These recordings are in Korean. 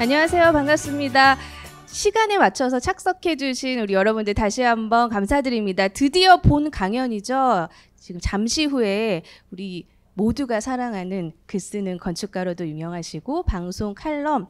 안녕하세요. 반갑습니다. 시간에 맞춰서 착석해 주신 우리 여러분들 다시 한번 감사드립니다. 드디어 본 강연이죠. 지금 잠시 후에 우리 모두가 사랑하는 글 쓰는 건축가로도 유명하시고 방송 칼럼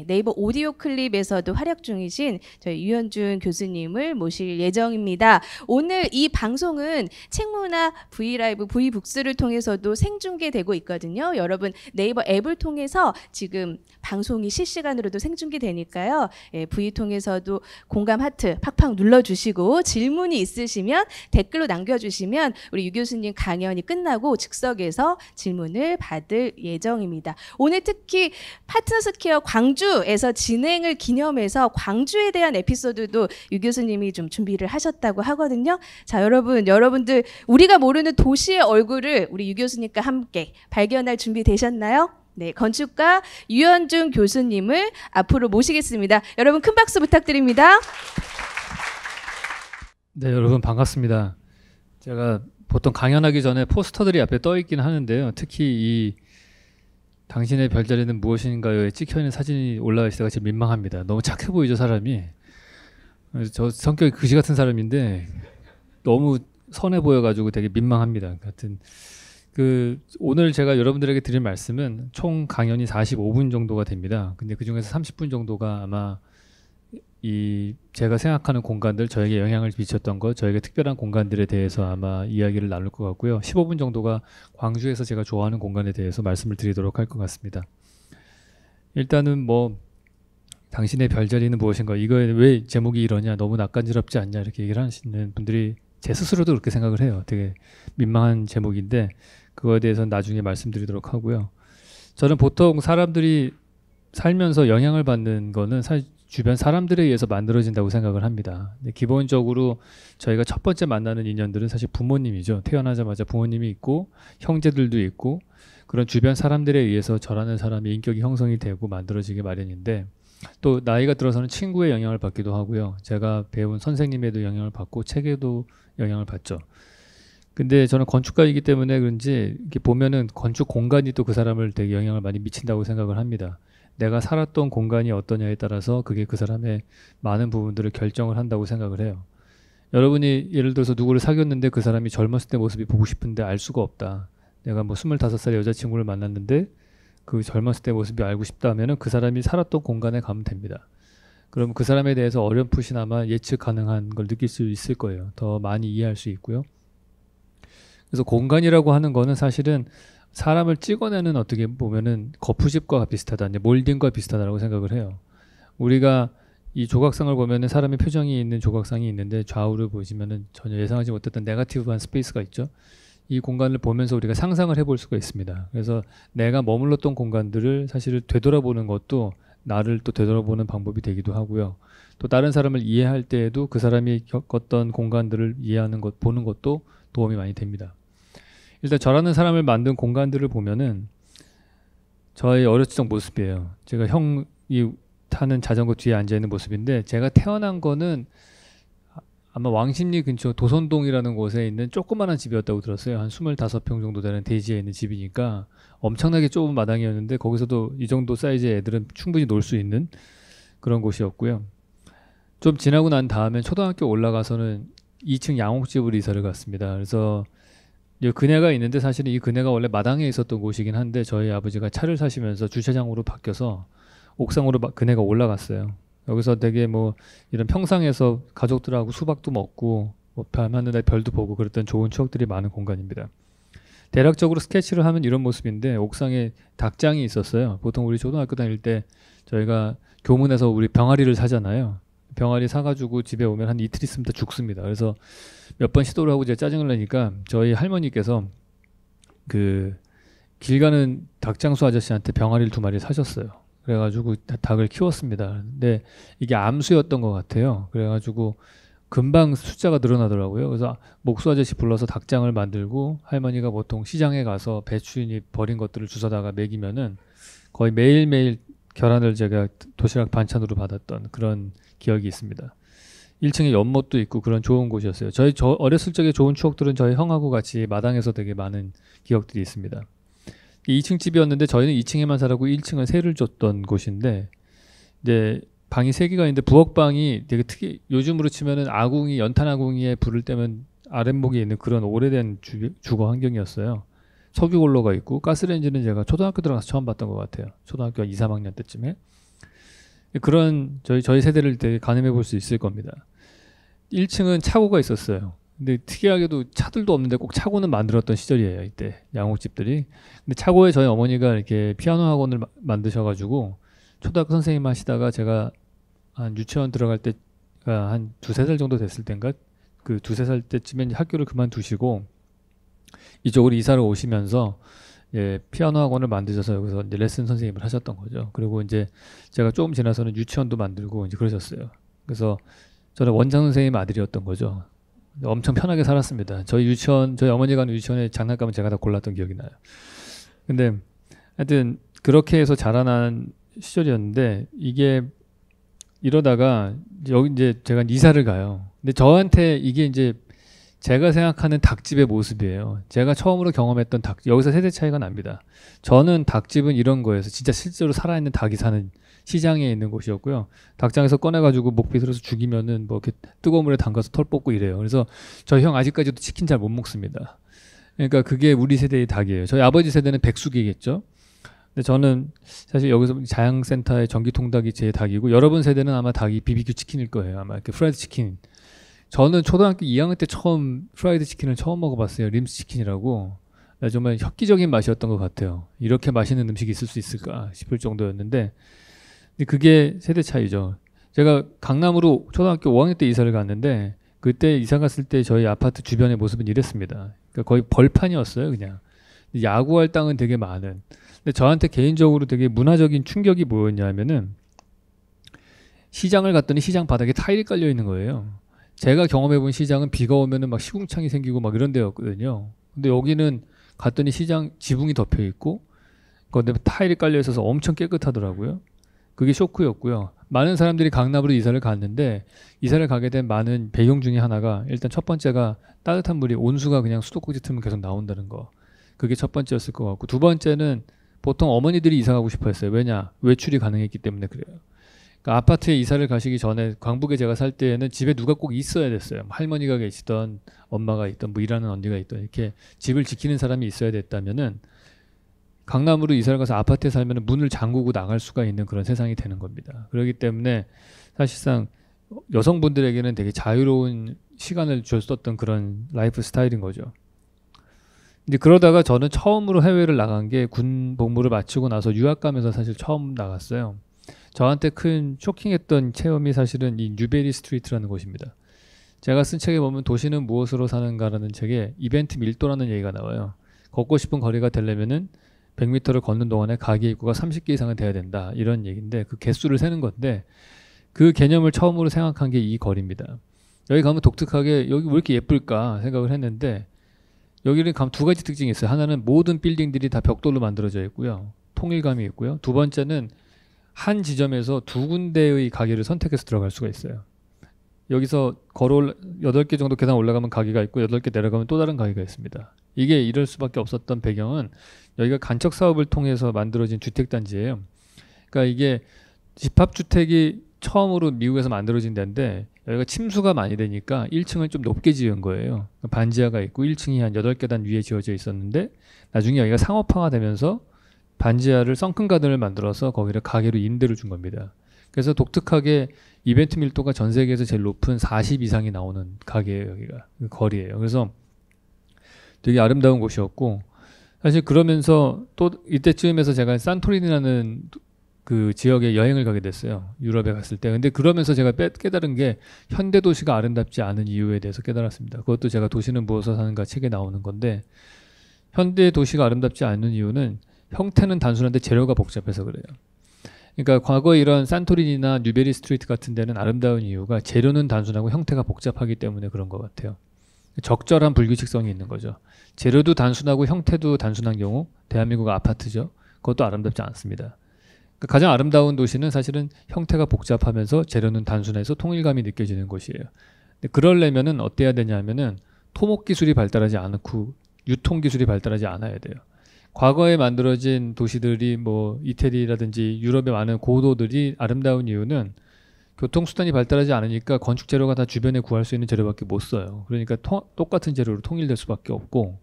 네이버 오디오 클립에서도 활약 중이신 저희 유현준 교수님을 모실 예정입니다. 오늘 이 방송은 책문화 V라이브, V북스를 통해서도 생중계되고 있거든요. 여러분 네이버 앱을 통해서 지금 방송이 실시간으로도 생중계되니까요. V 통해서도 공감 하트 팍팍 눌러주시고 질문이 있으시면 댓글로 남겨주시면 우리 유 교수님 강연이 끝나고 즉석에서 질문을 받을 예정입니다. 오늘 특히 파트너스퀘어 광주에서 진행을 기념해서 광주에 대한 에피소드도 유 교수님이 좀 준비를 하셨다고 하거든요. 자, 여러분들 우리가 모르는 도시의 얼굴을 우리 유 교수님과 함께 발견할 준비 되셨나요? 네, 건축가 유현준 교수님을 앞으로 모시겠습니다. 여러분 큰 박수 부탁드립니다. 네, 여러분 반갑습니다. 제가 보통 강연하기 전에 포스터들이 앞에 떠 있긴 하는데요. 특히 이 당신의 별자리는 무엇인가요에 찍혀있는 사진이 올라와 있어서 제가 민망합니다. 너무 착해 보이죠, 사람이. 저 성격이 그지 같은 사람인데 너무 선해 보여가지고 되게 민망합니다. 하여튼 오늘 제가 여러분들에게 드릴 말씀은 총 강연이 45분 정도가 됩니다. 근데 그 중에서 30분 정도가 아마 제가 생각하는 공간들, 저에게 영향을 미쳤던 것, 저에게 특별한 공간들에 대해서 아마 이야기를 나눌 것 같고요. 15분 정도가 광주에서 제가 좋아하는 공간에 대해서 말씀을 드리도록 할 것 같습니다. 일단은 당신의 별자리는 무엇인가, 이거에 왜 제목이 이러냐, 너무 낯간지럽지 않냐 이렇게 얘기를 하시는 분들이 제 스스로도 그렇게 생각을 해요. 되게 민망한 제목인데 그거에 대해서는 나중에 말씀드리도록 하고요. 저는 보통 사람들이 살면서 영향을 받는 거는 사실 주변 사람들에 의해서 만들어진다고 생각을 합니다. 근데 기본적으로 저희가 첫 번째 만나는 인연들은 사실 부모님이죠. 태어나자마자 부모님이 있고 형제들도 있고 그런 주변 사람들에 의해서 저라는 사람의 인격이 형성이 되고 만들어지기 마련인데, 또 나이가 들어서는 친구의 영향을 받기도 하고요. 제가 배운 선생님에도 영향을 받고 책에도 영향을 받죠. 근데 저는 건축가이기 때문에 그런지 이렇게 보면은 건축 공간이 또 그 사람을 되게 영향을 많이 미친다고 생각을 합니다. 내가 살았던 공간이 어떠냐에 따라서 그게 그 사람의 많은 부분들을 결정을 한다고 생각을 해요. 여러분이 예를 들어서 누구를 사귀었는데 그 사람이 젊었을 때 모습이 보고 싶은데 알 수가 없다. 내가 25살 여자친구를 만났는데 그 젊었을 때 모습이 알고 싶다 하면은 그 사람이 살았던 공간에 가면 됩니다. 그럼 그 사람에 대해서 어렴풋이나마 예측 가능한 걸 느낄 수 있을 거예요. 더 많이 이해할 수 있고요. 그래서 공간이라고 하는 거는 사실은 사람을 찍어내는 어떻게 보면은 거푸집과 비슷하다, 몰딩과 비슷하다고 생각을 해요. 우리가 이 조각상을 보면은 사람의 표정이 있는 조각상이 있는데 좌우를 보시면은 전혀 예상하지 못했던 네거티브한 스페이스가 있죠. 이 공간을 보면서 우리가 상상을 해볼 수가 있습니다. 그래서 내가 머물렀던 공간들을 사실 되돌아보는 것도 나를 또 되돌아보는 방법이 되기도 하고요. 또 다른 사람을 이해할 때에도 그 사람이 겪었던 공간들을 이해하는 것, 보는 것도 도움이 많이 됩니다. 일단 저라는 사람을 만든 공간들을 보면은 저의 어렸을 적 모습이에요. 제가 형이 타는 자전거 뒤에 앉아있는 모습인데, 제가 태어난 거는 아마 왕십리 근처 도선동이라는 곳에 있는 조그마한 집이었다고 들었어요. 한 25평 정도 되는 대지에 있는 집이니까 엄청나게 좁은 마당이었는데 거기서도 이 정도 사이즈의 애들은 충분히 놀 수 있는 그런 곳이었고요. 좀 지나고 난 다음에 초등학교 올라가서는 2층 양옥집으로 이사를 갔습니다. 그래서 그네가 있는데 사실은 이 그네가 원래 마당에 있었던 곳이긴 한데 저희 아버지가 차를 사시면서 주차장으로 바뀌어서 옥상으로 그네가 올라갔어요. 여기서 되게 이런 평상에서 가족들하고 수박도 먹고 밤하늘에 별도 보고 그랬던 좋은 추억들이 많은 공간입니다. 대략적으로 스케치를 하면 이런 모습인데 옥상에 닭장이 있었어요. 보통 우리 초등학교 다닐 때 저희가 교문에서 우리 병아리를 사잖아요. 병아리 사가지고 집에 오면 한 이틀 있으면 다 죽습니다. 그래서 몇 번 시도를 하고 제가 짜증을 내니까 저희 할머니께서 길 가는 닭장수 아저씨한테 병아리를 2마리 사셨어요. 그래가지고 닭을 키웠습니다. 근데 이게 암수였던 것 같아요. 그래가지고 금방 숫자가 늘어나더라고요. 그래서 목수 아저씨 불러서 닭장을 만들고 할머니가 보통 시장에 가서 배추인이 버린 것들을 주워다가 먹이면은 거의 매일매일 계란을 제가 도시락 반찬으로 받았던 그런 기억이 있습니다. 1층에 연못도 있고 그런 좋은 곳이었어요. 저 어렸을 적에 좋은 추억들은 저희 형하고 같이 마당에서 되게 많은 기억들이 있습니다. 2층 집이었는데 저희는 2층에만 살았고 1층은 세를 줬던 곳인데 이제 방이 세 개가 있는데 부엌방이 되게 요즘으로 치면은 아궁이 연탄 아궁이에 불을 떼면 아랫목에 있는 그런 오래된 주거 환경이었어요. 석유 골로가 있고 가스레인지는 제가 초등학교 들어가서 처음 봤던 것 같아요. 초등학교 2, 3학년 때쯤에. 그런 저희 세대를 되게 가늠해 볼 수 있을 겁니다. 1층은 차고가 있었어요. 근데 특이하게도 차들도 없는데 꼭 차고는 만들었던 시절이에요. 이때 양옥집들이. 근데 차고에 저희 어머니가 이렇게 피아노 학원을 만드셔가지고 초등학교 선생님 하시다가 제가 한 유치원 들어갈 때가 한 2~3살 정도 됐을 때인가 그 2~3살 때쯤에 학교를 그만두시고 이쪽으로 이사를 오시면서 피아노 학원을 만드셔서 여기서 이제 레슨 선생님을 하셨던 거죠. 그리고 이제 제가 조금 지나서는 유치원도 만들고 이제 그러셨어요. 그래서 저는 원장 선생님 아들이었던 거죠. 엄청 편하게 살았습니다. 저희 어머니 가는 유치원에 장난감은 제가 다 골랐던 기억이 나요. 근데 하여튼 그렇게 해서 자라난 시절이었는데 이게 이러다가 여기 이제 제가 이사를 가요. 근데 저한테 이게 이제 제가 생각하는 닭집의 모습이에요. 제가 처음으로 경험했던 여기서 세대 차이가 납니다. 저는 닭집은 이런 거여서 진짜 실제로 살아있는 닭이 사는 시장에 있는 곳이었고요. 닭장에서 꺼내가지고 목 비틀어서 죽이면은 뭐 이렇게 뜨거운 물에 담가서 털 뽑고 이래요. 그래서 저희 형 아직까지도 치킨 잘 못 먹습니다. 그러니까 그게 우리 세대의 닭이에요. 저희 아버지 세대는 백숙이겠죠. 근데 저는 사실 여기서 자양센터의 전기통닭이 제 닭이고 여러분 세대는 아마 닭이 BBQ 치킨일 거예요. 아마 이렇게 프라이드 치킨. 저는 초등학교 2학년 때 처음 프라이드 치킨을 처음 먹어봤어요. 림스 치킨이라고. 정말 엽기적인 맛이었던 것 같아요. 이렇게 맛있는 음식이 있을 수 있을까 싶을 정도였는데 그게 세대 차이죠. 제가 강남으로 초등학교 5학년 때 이사를 갔는데 그때 이사 갔을 때 저희 아파트 주변의 모습은 이랬습니다. 그러니까 거의 벌판이었어요. 그냥. 야구할 땅은 되게 많은. 근데 저한테 개인적으로 되게 문화적인 충격이 뭐였냐면은 시장을 갔더니 시장 바닥에 타일이 깔려 있는 거예요. 제가 경험해본 시장은 비가 오면은 막 시궁창이 생기고 막 이런 데였거든요. 근데 여기는 갔더니 시장 지붕이 덮여 있고 그런데 타일이 깔려 있어서 엄청 깨끗하더라고요. 그게 쇼크였고요. 많은 사람들이 강남으로 이사를 갔는데 이사를 가게 된 많은 배경 중에 하나가 일단 첫 번째가 따뜻한 물이 온수가 그냥 수도꼭지 틀면 계속 나온다는 거. 그게 첫 번째였을 것 같고 두 번째는 보통 어머니들이 이사 가고 싶어 했어요. 왜냐? 외출이 가능했기 때문에 그래요. 그러니까 아파트에 이사를 가시기 전에 광북에 제가 살 때에는 집에 누가 꼭 있어야 됐어요. 할머니가 계시던 엄마가 있던 뭐 일하는 언니가 있던 이렇게 집을 지키는 사람이 있어야 됐다면은 강남으로 이사를 가서 아파트에 살면 문을 잠그고 나갈 수가 있는 그런 세상이 되는 겁니다. 그렇기 때문에 사실상 여성분들에게는 되게 자유로운 시간을 줬었던 그런 라이프 스타일인 거죠. 근데 그러다가 저는 처음으로 해외를 나간 게 군 복무를 마치고 나서 유학 가면서 사실 처음 나갔어요. 저한테 큰 쇼킹했던 체험이 사실은 이 뉴베리 스트리트라는 곳입니다. 제가 쓴 책에 보면 도시는 무엇으로 사는가라는 책에 이벤트 밀도라는 얘기가 나와요. 걷고 싶은 거리가 되려면은 100m를 걷는 동안에 가게 입구가 30개 이상은 돼야 된다. 이런 얘기인데 그 개수를 세는 건데 그 개념을 처음으로 생각한 게 이 거리입니다. 여기 가면 독특하게 여기 왜 이렇게 예쁠까 생각을 했는데 여기는 가면 두 가지 특징이 있어요. 하나는 모든 빌딩들이 다 벽돌로 만들어져 있고요. 통일감이 있고요. 두 번째는 한 지점에서 두 군데의 가게를 선택해서 들어갈 수가 있어요. 여기서 8개 정도 계단 올라가면 가게가 있고 8개 내려가면 또 다른 가게가 있습니다. 이게 이럴 수밖에 없었던 배경은 여기가 간척 사업을 통해서 만들어진 주택단지예요. 그러니까 이게 집합주택이 처음으로 미국에서 만들어진 데인데 여기가 침수가 많이 되니까 1층을 좀 높게 지은 거예요. 반지하가 있고 1층이 한 8계단 위에 지어져 있었는데 나중에 여기가 상업화가 되면서 반지하를 선큰 가든을 만들어서 거기를 가게로 임대를 준 겁니다. 그래서 독특하게 이벤트 밀도가 전 세계에서 제일 높은 40 이상이 나오는 가게예요. 여기가 그 거리예요. 그래서 되게 아름다운 곳이었고 사실 그러면서 또 이때쯤에서 제가 산토리니라는 그 지역에 여행을 가게 됐어요. 유럽에 갔을 때. 근데 그러면서 제가 깨달은 게 현대 도시가 아름답지 않은 이유에 대해서 깨달았습니다. 그것도 제가 도시는 무엇으로 사는가 책에 나오는 건데 현대 도시가 아름답지 않은 이유는 형태는 단순한데 재료가 복잡해서 그래요. 그러니까 과거에 이런 산토리니나 뉴베리 스트리트 같은 데는 아름다운 이유가 재료는 단순하고 형태가 복잡하기 때문에 그런 것 같아요. 적절한 불규칙성이 있는 거죠. 재료도 단순하고 형태도 단순한 경우 대한민국 아파트죠. 그것도 아름답지 않습니다. 그러니까 가장 아름다운 도시는 사실은 형태가 복잡하면서 재료는 단순해서 통일감이 느껴지는 곳이에요. 근데 그러려면은 어때야 되냐면은 토목 기술이 발달하지 않고 유통 기술이 발달하지 않아야 돼요. 과거에 만들어진 도시들이 뭐 이태리라든지 유럽의 많은 고도들이 아름다운 이유는 교통수단이 발달하지 않으니까 건축 재료가 다 주변에 구할 수 있는 재료밖에 못 써요. 그러니까 똑같은 재료로 통일될 수밖에 없고,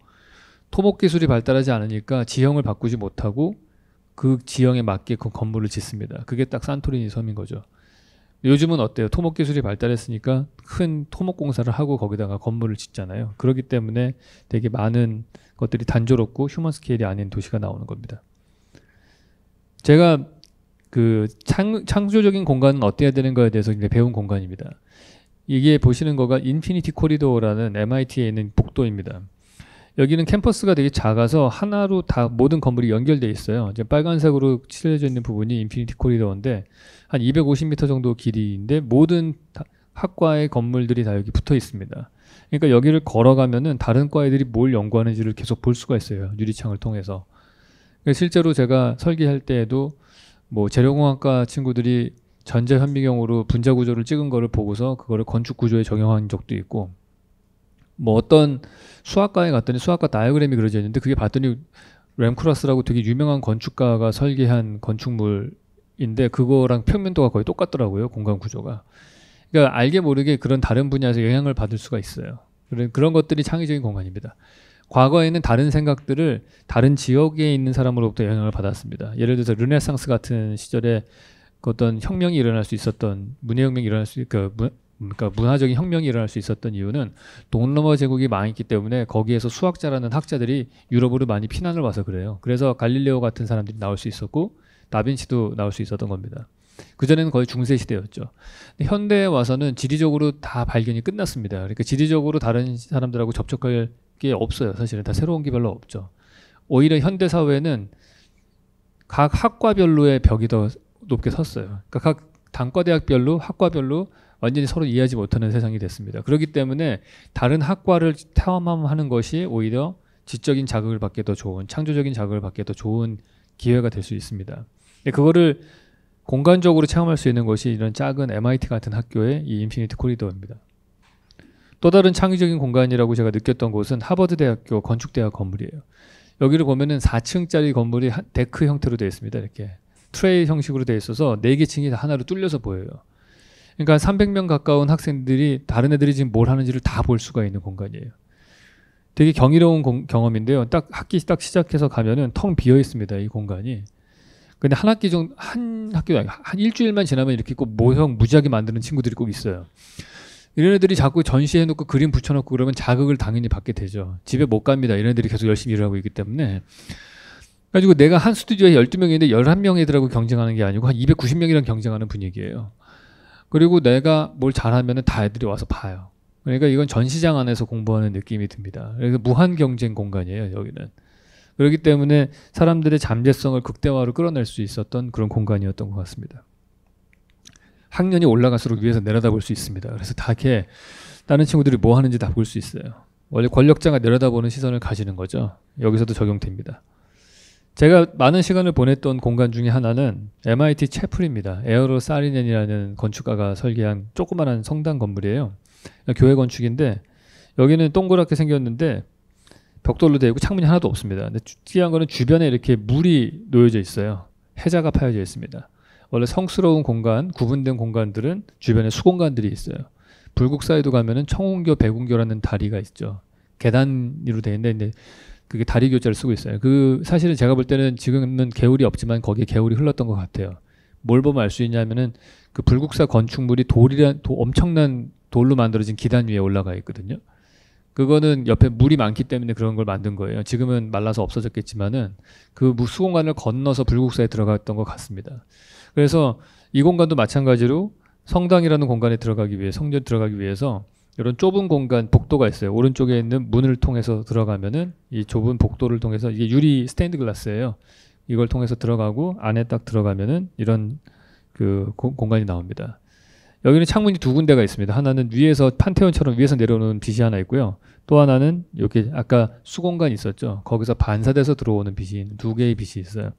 토목 기술이 발달하지 않으니까 지형을 바꾸지 못하고 그 지형에 맞게 그 건물을 짓습니다. 그게 딱 산토리니 섬인 거죠. 요즘은 어때요? 토목 기술이 발달했으니까 큰 토목 공사를 하고 거기다가 건물을 짓잖아요. 그렇기 때문에 되게 많은 것들이 단조롭고 휴먼 스케일이 아닌 도시가 나오는 겁니다. 제가 그 창조적인 공간은 어때야 되는 거에 대해서 이제 배운 공간입니다. 이게 보시는 거가 인피니티 코리도어라는 MIT에 있는 복도입니다. 여기는 캠퍼스가 되게 작아서 하나로 다 모든 건물이 연결되어 있어요. 이제 빨간색으로 칠해져 있는 부분이 인피니티 코리도어인데 한 250m 정도 길이인데 모든 학과의 건물들이 다 여기 붙어 있습니다. 그러니까 여기를 걸어가면은 다른 과 애들이 뭘 연구하는지를 계속 볼 수가 있어요. 유리창을 통해서. 실제로 제가 설계할 때에도 뭐 재료공학과 친구들이 전자현미경으로 분자 구조를 찍은 거를 보고서 그거를 건축 구조에 적용한 적도 있고, 뭐 어떤 수학과에 갔더니 수학과 다이어그램이 그려져 있는데 그게 봤더니 램쿠라스라고 되게 유명한 건축가가 설계한 건축물인데 그거랑 평면도가 거의 똑같더라고요. 공간 구조가. 그러니까 알게 모르게 그런 다른 분야에서 영향을 받을 수가 있어요. 그런 것들이 창의적인 공간입니다. 과거에는 다른 생각들을 다른 지역에 있는 사람으로부터 영향을 받았습니다. 예를 들어서 르네상스 같은 시절에 그 어떤 혁명이 일어날 수 있었던, 문예혁명이 일어날 수, 그러니까 문화적인 혁명이 일어날 수 있었던 이유는 동로마 제국이 망했기 때문에 거기에서 수학자라는 학자들이 유럽으로 많이 피난을 와서 그래요. 그래서 갈릴레오 같은 사람들이 나올 수 있었고 다빈치도 나올 수 있었던 겁니다. 그전에는 거의 중세 시대였죠. 현대에 와서는 지리적으로 다 발견이 끝났습니다. 그러니까 지리적으로 다른 사람들하고 접촉할 게 없어요. 사실은 다 새로운 게 별로 없죠. 오히려 현대 사회는 각 학과별로의 벽이 더 높게 섰어요. 그러니까 각 단과대학별로 학과별로 완전히 서로 이해하지 못하는 세상이 됐습니다. 그렇기 때문에 다른 학과를 탐험하는 것이 오히려 지적인 자극을 받기에 더 좋은, 창조적인 자극을 받기에 더 좋은 기회가 될 수 있습니다. 근데 그거를 공간적으로 체험할 수 있는 것이 이런 작은 MIT 같은 학교의 이 인피니티 코리도어입니다. 또 다른 창의적인 공간이라고 제가 느꼈던 곳은 하버드 대학교 건축대학 건물이에요. 여기를 보면은 4층짜리 건물이 데크 형태로 되어 있습니다. 이렇게 트레이 형식으로 되어 있어서 4개 층이 다 하나로 뚫려서 보여요. 그러니까 300명 가까운 학생들이 다른 애들이 지금 뭘 하는지를 다 볼 수가 있는 공간이에요. 되게 경이로운 경험인데요. 딱 학기 딱 시작해서 가면은 텅 비어 있습니다. 이 공간이. 근데 한 학기 정도, 한 일주일만 지나면 이렇게 꼭 모형 무지하게 만드는 친구들이 꼭 있어요. 이런 애들이 자꾸 전시해놓고 그림 붙여놓고 그러면 자극을 당연히 받게 되죠. 집에 못 갑니다. 이런 애들이 계속 열심히 일을 하고 있기 때문에. 그래가지고 내가 한 스튜디오에 12명인데 11명 애들하고 경쟁하는 게 아니고 한 290명이랑 경쟁하는 분위기예요. 그리고 내가 뭘 잘하면 다 애들이 와서 봐요. 그러니까 이건 전시장 안에서 공부하는 느낌이 듭니다. 그래서 무한 경쟁 공간이에요. 여기는. 그렇기 때문에 사람들의 잠재성을 극대화로 끌어낼 수 있었던 그런 공간이었던 것 같습니다. 학년이 올라갈수록 위에서 내려다볼 수 있습니다. 그래서 다 이렇게 다른 친구들이 뭐 하는지 다 볼 수 있어요. 원래 권력자가 내려다보는 시선을 가지는 거죠. 여기서도 적용됩니다. 제가 많은 시간을 보냈던 공간 중에 하나는 MIT 채플입니다. 에어로 사리넨이라는 건축가가 설계한 조그마한 성당 건물이에요. 교회 건축인데 여기는 동그랗게 생겼는데 벽돌로 되어 있고 창문이 하나도 없습니다. 근데 특이한 거는 주변에 이렇게 물이 놓여져 있어요. 해자가 파여져 있습니다. 원래 성스러운 공간, 구분된 공간들은 주변에 수공간들이 있어요. 불국사에도 가면은 청운교, 백운교라는 다리가 있죠. 계단으로 되어 있는데 그게 다리 교자를 쓰고 있어요. 그 사실은 제가 볼 때는 지금은 개울이 없지만 거기에 개울이 흘렀던 것 같아요. 뭘 보면 알 수 있냐면은 그 불국사 건축물이 엄청난 돌로 만들어진 기단 위에 올라가 있거든요. 그거는 옆에 물이 많기 때문에 그런 걸 만든 거예요. 지금은 말라서 없어졌겠지만은 그 수공간을 건너서 불국사에 들어갔던 것 같습니다. 그래서 이 공간도 마찬가지로 성당이라는 공간에 들어가기 위해, 성전 들어가기 위해서 이런 좁은 공간, 복도가 있어요. 오른쪽에 있는 문을 통해서 들어가면은 이 좁은 복도를 통해서, 이게 유리 스테인드 글라스예요. 이걸 통해서 들어가고 안에 딱 들어가면은 이런 그 공간이 나옵니다. 여기는 창문이 2군데가 있습니다. 하나는 위에서 판테온처럼 위에서 내려오는 빛이 하나 있고요. 또 하나는 이렇게 아까 수공간 있었죠. 거기서 반사돼서 들어오는 빛이 2개의 빛이 있어요.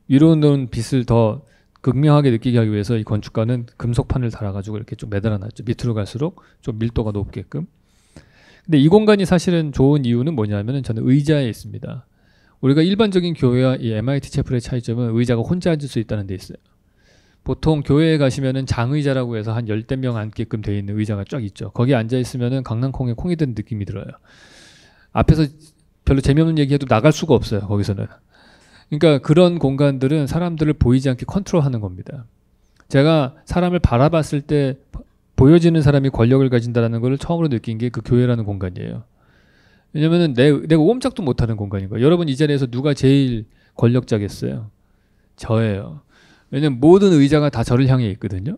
위로 오는 빛을 더 극명하게 느끼게 하기 위해서 이 건축가는 금속판을 달아가지고 이렇게 좀 매달아놨죠. 밑으로 갈수록 좀 밀도가 높게끔. 근데 이 공간이 사실은 좋은 이유는 뭐냐면은 저는 의자에 있습니다. 우리가 일반적인 교회와 이 MIT 채플의 차이점은 의자가 혼자 앉을 수 있다는 데 있어요. 보통 교회에 가시면은 장의자라고 해서 한 열댓 명 앉게끔 돼 있는 의자가 쫙 있죠. 거기에 앉아 있으면은 강낭콩에 콩이 든 느낌이 들어요. 앞에서 별로 재미없는 얘기해도 나갈 수가 없어요. 거기서는. 그러니까 그런 공간들은 사람들을 보이지 않게 컨트롤하는 겁니다. 제가 사람을 바라봤을 때 보여지는 사람이 권력을 가진다는 걸 처음으로 느낀 게 그 교회라는 공간이에요. 왜냐면은 내가 옴짝도 못하는 공간인 거예요. 여러분 이 자리에서 누가 제일 권력자겠어요? 저예요. 왜냐면 모든 의자가 다 저를 향해 있거든요.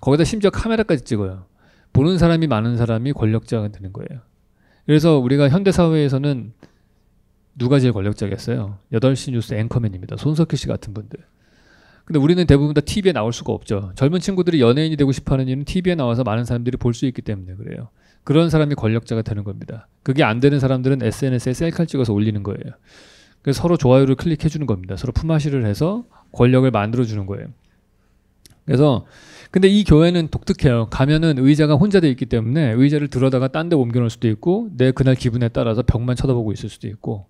거기다 심지어 카메라까지 찍어요. 보는 사람이 많은 사람이 권력자가 되는 거예요. 그래서 우리가 현대사회에서는 누가 제일 권력자겠어요? 8시 뉴스 앵커맨입니다. 손석희 씨 같은 분들. 근데 우리는 대부분 다 TV에 나올 수가 없죠. 젊은 친구들이 연예인이 되고 싶어하는 이유는 TV에 나와서 많은 사람들이 볼 수 있기 때문에 그래요. 그런 사람이 권력자가 되는 겁니다. 그게 안 되는 사람들은 SNS에 셀카를 찍어서 올리는 거예요. 그래서 서로 좋아요를 클릭해 주는 겁니다. 서로 품앗이를 해서 권력을 만들어 주는 거예요. 그래서 근데 이 교회는 독특해요. 가면은 의자가 혼자 돼 있기 때문에 의자를 들어다가 딴 데 옮겨 놓을 수도 있고 내 그날 기분에 따라서 벽만 쳐다보고 있을 수도 있고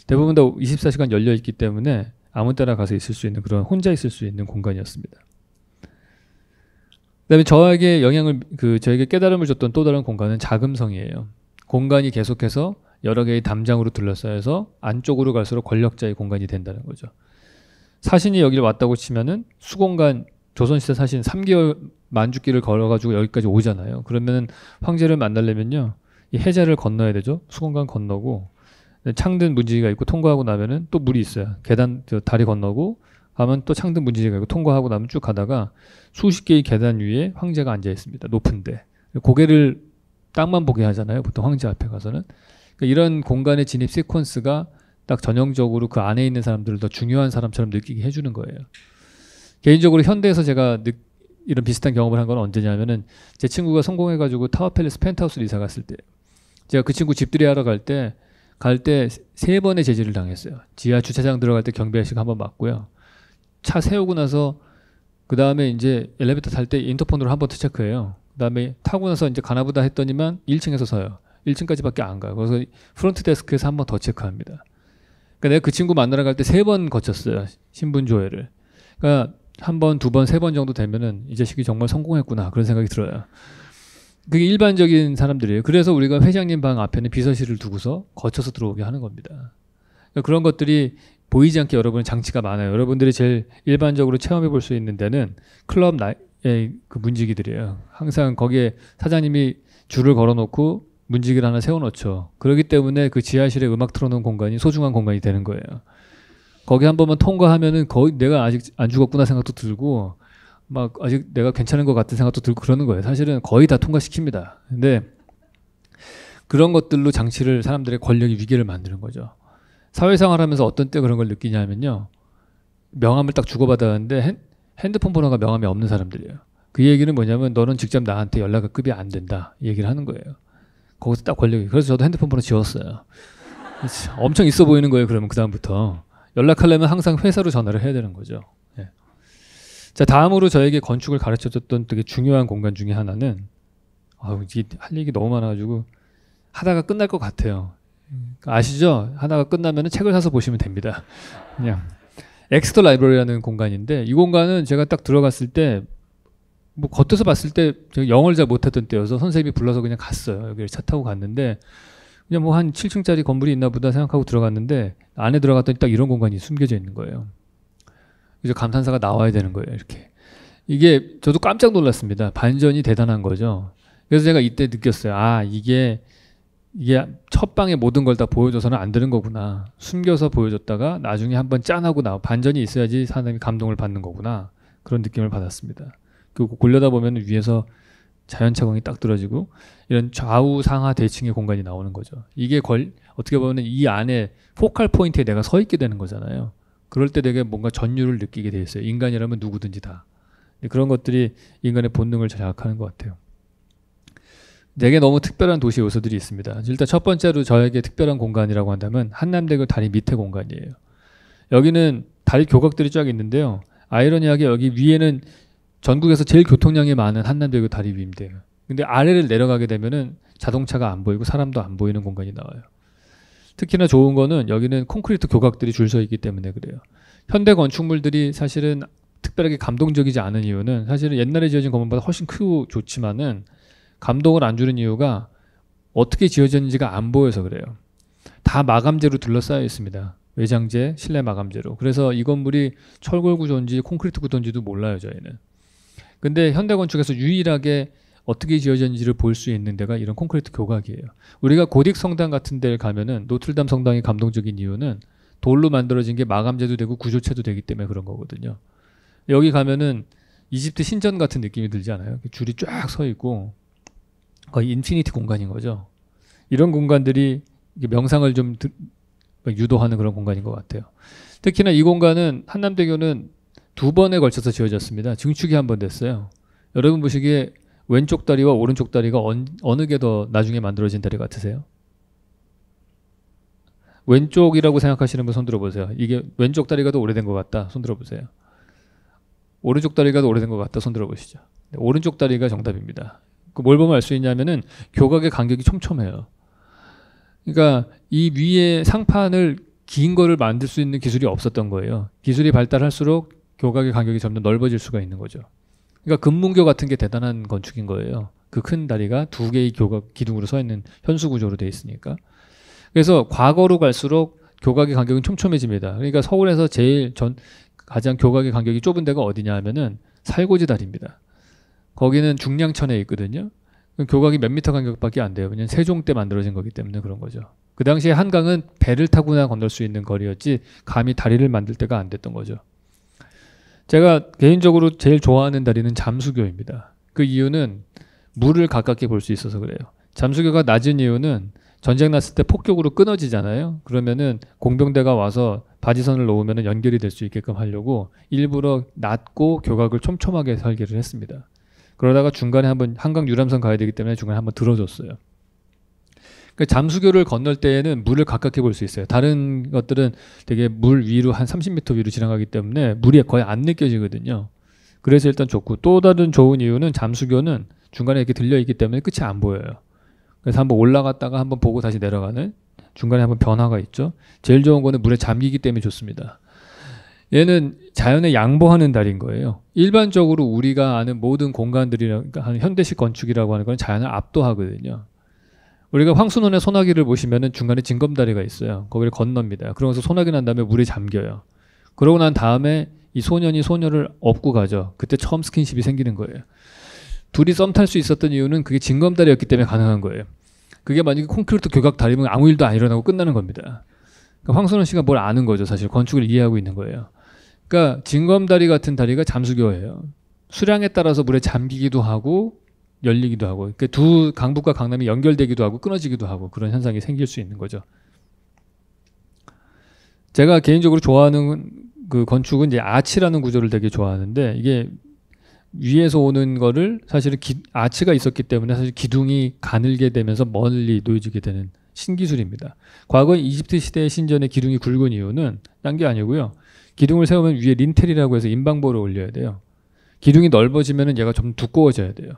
대부분 다 24시간 열려 있기 때문에 아무 때나 가서 있을 수 있는 그런 혼자 있을 수 있는 공간이었습니다. 그다음에 저에게 저에게 깨달음을 줬던 또 다른 공간은 자금성이에요. 공간이 계속해서 여러 개의 담장으로 둘러싸여서 안쪽으로 갈수록 권력자의 공간이 된다는 거죠. 사신이 여기를 왔다고 치면은 수공간 조선시대 사신 3개월 만주길을 걸어가지고 여기까지 오잖아요. 그러면은 황제를 만나려면요, 이 해자를 건너야 되죠. 수공간 건너고 창든 문지기가 있고 통과하고 나면은 또 물이 있어요. 다리 건너고 가면 또 창든 문지기가 있고 통과하고 나면 쭉 가다가 수십 개의 계단 위에 황제가 앉아 있습니다. 높은데 고개를 땅만 보게 하잖아요. 보통 황제 앞에 가서는. 그러니까 이런 공간의 진입 시퀀스가 딱 전형적으로 그 안에 있는 사람들을 더 중요한 사람처럼 느끼게 해주는 거예요. 개인적으로 현대에서 제가 이런 비슷한 경험을 한 건 언제냐면은 제 친구가 성공해가지고 타워팰리스 펜트하우스로 이사 갔을 때 제가 그 친구 집들이 하러 갈 때 3번의 제지를 당했어요. 지하 주차장 들어갈 때 경비 아저씨가 한번 맞고요. 차 세우고 나서 그 다음에 이제 엘리베이터 탈 때 인터폰으로 한번 체크해요. 그 다음에 타고 나서 이제 가나보다 했더니만 1층에서 서요. 1층까지밖에 안 가요. 그래서 프론트 데스크에서 한번 더 체크합니다. 그러니까 내가 그 친구 만나러 갈 때 3번 거쳤어요. 신분 조회를. 그러니까 1번, 2번, 3번 정도 되면은 이 자식이 정말 성공했구나 그런 생각이 들어요. 그게 일반적인 사람들이에요. 그래서 우리가 회장님 방 앞에는 비서실을 두고서 거쳐서 들어오게 하는 겁니다. 그러니까 그런 것들이 보이지 않게 여러분의 장치가 많아요. 여러분들이 제일 일반적으로 체험해 볼 수 있는 데는 클럽의 그 문지기들이에요. 항상 거기에 사장님이 줄을 걸어놓고 문지기를 하나 세워놓죠. 그렇기 때문에 그 지하실에 음악 틀어놓은 공간이 소중한 공간이 되는 거예요. 거기 한 번만 통과하면은 거의 내가 아직 안 죽었구나 생각도 들고 막 아직 내가 괜찮은 것 같은 생각도 들고 그러는 거예요. 사실은 거의 다 통과시킵니다. 근데 그런 것들로 장치를 사람들의 권력의 위기를 만드는 거죠. 사회생활 하면서 어떤 때 그런 걸 느끼냐면요. 명함을 딱 주고받았는데 핸드폰 번호가 명함이 없는 사람들이에요. 그 얘기는 뭐냐면 너는 직접 나한테 연락급이 안 된다. 이 얘기를 하는 거예요. 거기서 딱 권력이. 그래서 저도 핸드폰 번호 지웠어요. 엄청 있어 보이는 거예요. 그러면 그 다음부터. 연락하려면 항상 회사로 전화를 해야 되는 거죠. 예. 자, 다음으로 저에게 건축을 가르쳐줬던 되게 중요한 공간 중에 하나는 이게 할 얘기 너무 많아가지고 하다가 끝날 것 같아요. 아시죠? 하다가 끝나면 책을 사서 보시면 됩니다. 그냥 엑스터 라이브러리라는 공간인데 이 공간은 제가 딱 들어갔을 때 뭐 겉에서 봤을 때 제가 영어를 잘 못했던 때여서 선생님이 불러서 그냥 갔어요. 여기를 차 타고 갔는데 그냥 뭐 한 7층짜리 건물이 있나 보다 생각하고 들어갔는데 안에 들어갔더니 딱 이런 공간이 숨겨져 있는 거예요. 그래서 감탄사가 나와야 되는 거예요. 이렇게. 이게 저도 깜짝 놀랐습니다. 반전이 대단한 거죠. 그래서 제가 이때 느꼈어요. 이게 첫 방에 모든 걸 다 보여줘서는 안 되는 거구나. 숨겨서 보여줬다가 나중에 한번 짠하고 반전이 있어야지 사람이 감동을 받는 거구나. 그런 느낌을 받았습니다. 그리고 골려다 보면 위에서 자연차광이 딱 들어지고 이런 좌우 상하 대칭의 공간이 나오는 거죠. 이게 어떻게 보면 이 안에 포칼 포인트에 내가 서 있게 되는 거잖아요. 그럴 때 되게 뭔가 전율을 느끼게 돼 있어요. 인간이라면 누구든지 다. 그런 것들이 인간의 본능을 자극하는 것 같아요. 내게 너무 특별한 도시 요소들이 있습니다. 일단 첫 번째로 저에게 특별한 공간이라고 한다면 한남대교 다리 밑에 공간이에요. 여기는 다리 교각들이 쫙 있는데요. 아이러니하게 여기 위에는 전국에서 제일 교통량이 많은 한남대교 다리 위인데요. 근데 아래를 내려가게 되면은 자동차가 안 보이고 사람도 안 보이는 공간이 나와요. 특히나 좋은 거는 여기는 콘크리트 교각들이 줄 서 있기 때문에 그래요. 현대 건축물들이 사실은 특별하게 감동적이지 않은 이유는 사실은 옛날에 지어진 건물보다 훨씬 크고 좋지만은 감동을 안 주는 이유가 어떻게 지어졌는지가 안 보여서 그래요. 다 마감재로 둘러싸여 있습니다. 외장재, 실내 마감재로. 그래서 이 건물이 철골 구조인지 콘크리트 구조인지도 몰라요, 저희는. 근데 현대 건축에서 유일하게 어떻게 지어졌는지를 볼 수 있는 데가 이런 콘크리트 교각이에요. 우리가 고딕 성당 같은 데를 가면은 노틀담 성당이 감동적인 이유는 돌로 만들어진 게 마감재도 되고 구조체도 되기 때문에 그런 거거든요. 여기 가면은 이집트 신전 같은 느낌이 들지 않아요? 줄이 쫙 서 있고 거의 인피니티 공간인 거죠. 이런 공간들이 명상을 좀 유도하는 그런 공간인 것 같아요. 특히나 이 공간은 한남대교는 2번에 걸쳐서 지어졌습니다. 증축이 한 번 됐어요. 여러분 보시기에 왼쪽 다리와 오른쪽 다리가 어느 게 더 나중에 만들어진 다리 같으세요? 왼쪽이라고 생각하시는 분 손 들어보세요. 이게 왼쪽 다리가 더 오래된 것 같다. 손 들어보세요. 오른쪽 다리가 더 오래된 것 같다. 손 들어보시죠. 네, 오른쪽 다리가 정답입니다. 뭘 보면 알 수 있냐면은 교각의 간격이 촘촘해요. 그러니까 이 위에 상판을 긴 거를 만들 수 있는 기술이 없었던 거예요. 기술이 발달할수록 교각의 간격이 점점 넓어질 수가 있는 거죠. 그러니까 금문교 같은 게 대단한 건축인 거예요. 그 큰 다리가 2개의 교각 기둥으로 서 있는 현수 구조로 되어 있으니까. 그래서 과거로 갈수록 교각의 간격은 촘촘해집니다. 그러니까 서울에서 가장 교각의 간격이 좁은 데가 어디냐 하면은 살고지 다리입니다. 거기는 중량천에 있거든요. 교각이 몇 미터 간격밖에 안 돼요. 왜냐면 세종 때 만들어진 거기 때문에 그런 거죠. 그 당시에 한강은 배를 타고나 건널 수 있는 거리였지 감히 다리를 만들 때가 안 됐던 거죠. 제가 개인적으로 제일 좋아하는 다리는 잠수교입니다. 그 이유는 물을 가깝게 볼 수 있어서 그래요. 잠수교가 낮은 이유는 전쟁 났을 때 폭격으로 끊어지잖아요. 그러면은 공병대가 와서 바지선을 놓으면 연결이 될 수 있게끔 하려고 일부러 낮고 교각을 촘촘하게 설계를 했습니다. 그러다가 중간에 한번 한강 유람선 가야 되기 때문에 중간에 한번 들어줬어요. 그러니까 잠수교를 건널 때에는 물을 가깝게 볼 수 있어요. 다른 것들은 되게 물 위로 한 30m 위로 지나가기 때문에 물이 거의 안 느껴지거든요. 그래서 일단 좋고, 또 다른 좋은 이유는 잠수교는 중간에 이렇게 들려있기 때문에 끝이 안 보여요. 그래서 한번 올라갔다가 한번 보고 다시 내려가는 중간에 한번 변화가 있죠. 제일 좋은 거는 물에 잠기기 때문에 좋습니다. 얘는 자연에 양보하는 다리인 거예요. 일반적으로 우리가 아는 모든 공간들이라는 현대식 건축이라고 하는 건 자연을 압도하거든요. 우리가 황순원의 소나기를 보시면은 중간에 징검다리가 있어요. 거기를 건넙니다. 그러면서 소나기 난 다음에 물에 잠겨요. 그러고 난 다음에 이 소년이 소녀를 업고 가죠. 그때 처음 스킨십이 생기는 거예요. 둘이 썸 탈 수 있었던 이유는 그게 징검다리였기 때문에 가능한 거예요. 그게 만약에 콘크리트 교각 다리면 아무 일도 안 일어나고 끝나는 겁니다. 그러니까 황순원 씨가 뭘 아는 거죠. 사실 건축을 이해하고 있는 거예요. 그러니까 징검다리 같은 다리가 잠수교예요. 수량에 따라서 물에 잠기기도 하고 열리기도 하고, 그러니까 두 강북과 강남이 연결되기도 하고 끊어지기도 하고 그런 현상이 생길 수 있는 거죠. 제가 개인적으로 좋아하는 그 건축은 이제 아치라는 구조를 되게 좋아하는데, 이게 위에서 오는 거를 사실은 아치가 있었기 때문에 사실 기둥이 가늘게 되면서 멀리 놓여지게 되는 신기술입니다. 과거 이집트 시대의 신전의 기둥이 굵은 이유는 딴 게 아니고요. 기둥을 세우면 위에 린텔이라고 해서 인방보를 올려야 돼요. 기둥이 넓어지면 얘가 좀 두꺼워져야 돼요.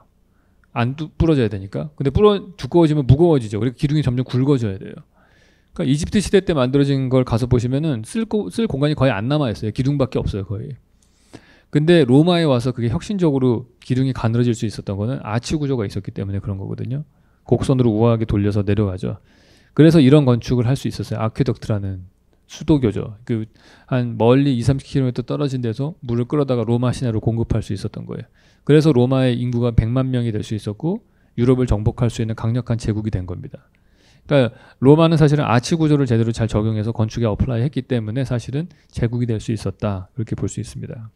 안 부러져야 되니까. 근데 두꺼워지면 무거워지죠. 그리고 기둥이 점점 굵어져야 돼요. 그러니까 이집트 시대 때 만들어진 걸 가서 보시면은 쓸 공간이 거의 안 남아 있어요. 기둥밖에 없어요, 거의. 근데 로마에 와서 그게 혁신적으로 기둥이 가늘어질 수 있었던 거는 아치 구조가 있었기 때문에 그런 거거든요. 곡선으로 우아하게 돌려서 내려가죠. 그래서 이런 건축을 할 수 있었어요. 아퀴덕트라는 수도교죠. 그 한 멀리 20-30km 떨어진 데서 물을 끌어다가 로마 시내로 공급할 수 있었던 거예요. 그래서 로마의 인구가 100만 명이 될 수 있었고 유럽을 정복할 수 있는 강력한 제국이 된 겁니다. 그러니까 로마는 사실은 아치 구조를 제대로 잘 적용해서 건축에 어플라이 했기 때문에 사실은 제국이 될 수 있었다. 그렇게 볼 수 있습니다.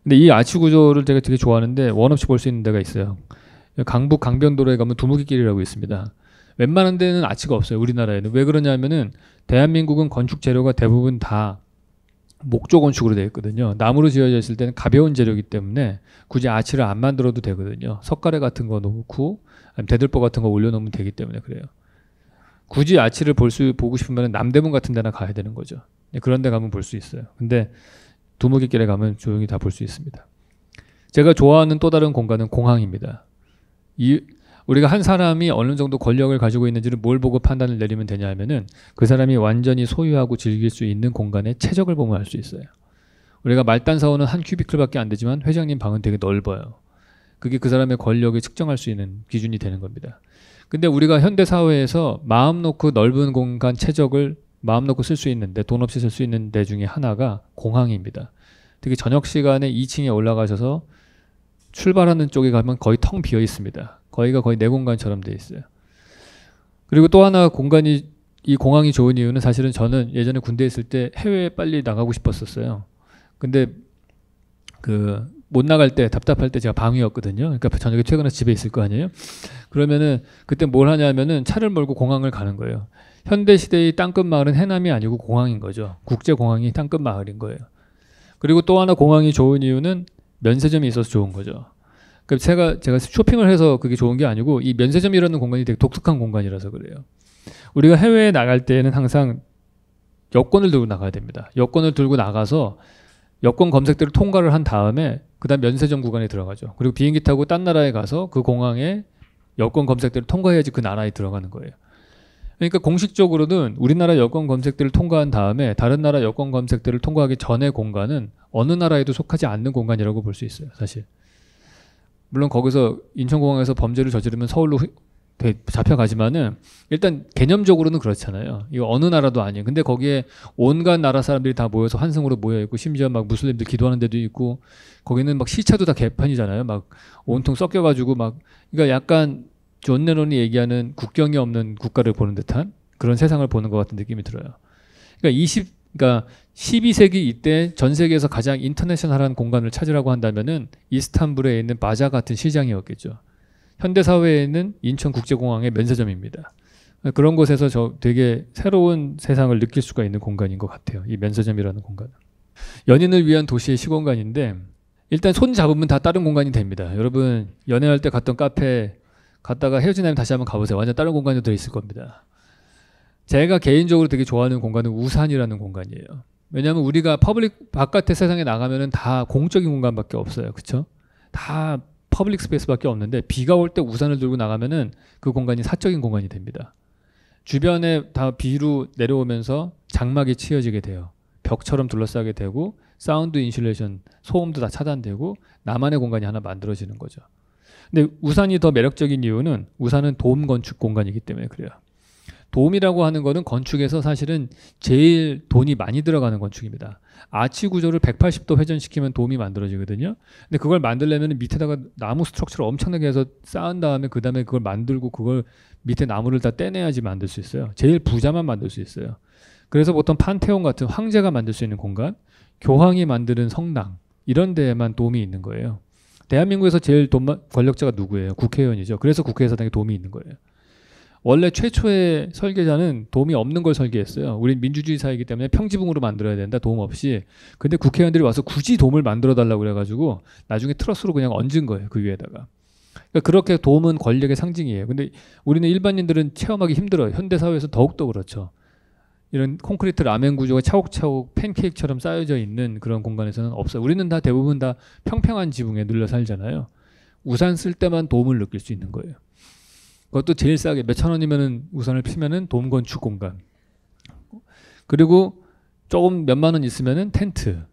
근데 이 아치 구조를 제가 되게 좋아하는데 원 없이 볼 수 있는 데가 있어요. 강북 강변도로에 가면 두무기길이라고 있습니다. 웬만한 데는 아치가 없어요. 우리나라에는. 왜 그러냐면은 대한민국은 건축 재료가 대부분 다 목조 건축으로 되어 있거든요. 나무로 지어져 있을 때는 가벼운 재료이기 때문에 굳이 아치를 안 만들어도 되거든요. 석가래 같은 거 놓고 아니면 대들보 같은 거 올려놓으면 되기 때문에 그래요. 굳이 아치를 보고 싶으면 남대문 같은 데나 가야 되는 거죠. 그런 데 가면 볼 수 있어요. 근데 두무기길에 가면 조용히 다 볼 수 있습니다. 제가 좋아하는 또 다른 공간은 공항입니다. 우리가 한 사람이 어느 정도 권력을 가지고 있는지를 뭘 보고 판단을 내리면 되냐 하면은 그 사람이 완전히 소유하고 즐길 수 있는 공간의 최적을 보면 알 수 있어요. 우리가 말단 사원은 한 큐비클밖에 안 되지만 회장님 방은 되게 넓어요. 그게 그 사람의 권력을 측정할 수 있는 기준이 되는 겁니다. 근데 우리가 현대 사회에서 마음 놓고 넓은 공간 최적을 마음 놓고 쓸 수 있는데 돈 없이 쓸 수 있는 데 중에 하나가 공항입니다. 특히 저녁 시간에 2층에 올라가셔서 출발하는 쪽에 가면 거의 텅 비어 있습니다. 거의 내 공간처럼 돼 있어요. 그리고 또 하나 공간이 이 공항이 좋은 이유는 사실은 저는 예전에 군대에 있을 때 해외에 빨리 나가고 싶었었어요. 근데 그 못 나갈 때 답답할 때 제가 방위였거든요. 그러니까 저녁에 퇴근해서 집에 있을 거 아니에요. 그러면은 그때 뭘 하냐면은 차를 몰고 공항을 가는 거예요. 현대 시대의 땅끝 마을은 해남이 아니고 공항인 거죠. 국제 공항이 땅끝 마을인 거예요. 그리고 또 하나 공항이 좋은 이유는 면세점이 있어서 좋은 거죠. 그러니까 제가 쇼핑을 해서 그게 좋은 게 아니고 이 면세점이라는 공간이 되게 독특한 공간이라서 그래요. 우리가 해외에 나갈 때는 항상 여권을 들고 나가야 됩니다. 여권을 들고 나가서 여권 검색대를 통과를 한 다음에 그다음 면세점 구간에 들어가죠. 그리고 비행기 타고 딴 나라에 가서 그 공항에 여권 검색대를 통과해야지 그 나라에 들어가는 거예요. 그러니까 공식적으로는 우리나라 여권 검색대를 통과한 다음에 다른 나라 여권 검색대를 통과하기 전의 공간은 어느 나라에도 속하지 않는 공간이라고 볼 수 있어요. 사실. 물론 거기서 인천공항에서 범죄를 저지르면 서울로 잡혀가지만은 일단 개념적으로는 그렇잖아요. 이거 어느 나라도 아니에요. 근데 거기에 온갖 나라 사람들이 다 모여서 환승으로 모여 있고 심지어 막 무슬림들 기도하는 데도 있고 거기는 막 시차도 다 개판이잖아요. 막 온통 섞여가지고 막 그러니까 약간 존 레논이 얘기하는 국경이 없는 국가를 보는 듯한 그런 세상을 보는 것 같은 느낌이 들어요. 그러니까 12세기 이때 전 세계에서 가장 인터내셔널한 공간을 찾으라고 한다면은 이스탄불에 있는 바자 같은 시장이었겠죠. 현대 사회에는 인천국제공항의 면세점입니다. 그런 곳에서 저 되게 새로운 세상을 느낄 수가 있는 공간인 것 같아요. 이 면세점이라는 공간은. 연인을 위한 도시의 시공간인데 일단 손 잡으면 다 다른 공간이 됩니다. 여러분 연애할 때 갔던 카페 갔다가 헤어진 다음에 다시 한번 가보세요. 완전 다른 공간이 들어있을 겁니다. 제가 개인적으로 되게 좋아하는 공간은 우산이라는 공간이에요. 왜냐하면 우리가 퍼블릭 바깥의 세상에 나가면은 다 공적인 공간밖에 없어요. 그렇죠? 다 퍼블릭 스페이스밖에 없는데 비가 올 때 우산을 들고 나가면은 그 공간이 사적인 공간이 됩니다. 주변에 다 비로 내려오면서 장막이 치어지게 돼요. 벽처럼 둘러싸게 되고 사운드 인슐레이션 소음도 다 차단되고 나만의 공간이 하나 만들어지는 거죠. 근데 우산이 더 매력적인 이유는 우산은 돔 건축 공간이기 때문에 그래요. 돔이라고 하는 거는 건축에서 사실은 제일 돈이 많이 들어가는 건축입니다. 아치 구조를 180도 회전시키면 돔이 만들어지거든요. 근데 그걸 만들려면 밑에다가 나무 스트럭처를 엄청나게 해서 쌓은 다음에 그 다음에 그걸 만들고 그걸 밑에 나무를 다 떼내야지 만들 수 있어요. 제일 부자만 만들 수 있어요. 그래서 보통 판테온 같은 황제가 만들 수 있는 공간, 교황이 만드는 성당 이런 데에만 돔이 있는 거예요. 대한민국에서 제일 권력자가 누구예요? 국회의원이죠. 그래서 국회의사당에 돔이 있는 거예요. 원래 최초의 설계자는 돔이 없는 걸 설계했어요. 우린 민주주의 사회이기 때문에 평지붕으로 만들어야 된다. 돔 없이. 근데 국회의원들이 와서 굳이 돔을 만들어 달라고 그래가지고 나중에 트러스로 그냥 얹은 거예요. 그 위에다가. 그러니까 그렇게 돔은 권력의 상징이에요. 근데 우리는 일반인들은 체험하기 힘들어요. 현대 사회에서 더욱더 그렇죠. 이런 콘크리트 라멘 구조가 차곡차곡 팬케이크처럼 쌓여져 있는 그런 공간에서는 없어요. 우리는 다 대부분 다 평평한 지붕에 눌려 살잖아요. 우산 쓸 때만 돔을 느낄 수 있는 거예요. 그것도 제일 싸게 몇천 원이면은 우산을 피면은 돔 건축 공간. 그리고 조금 몇만 원 있으면은 텐트.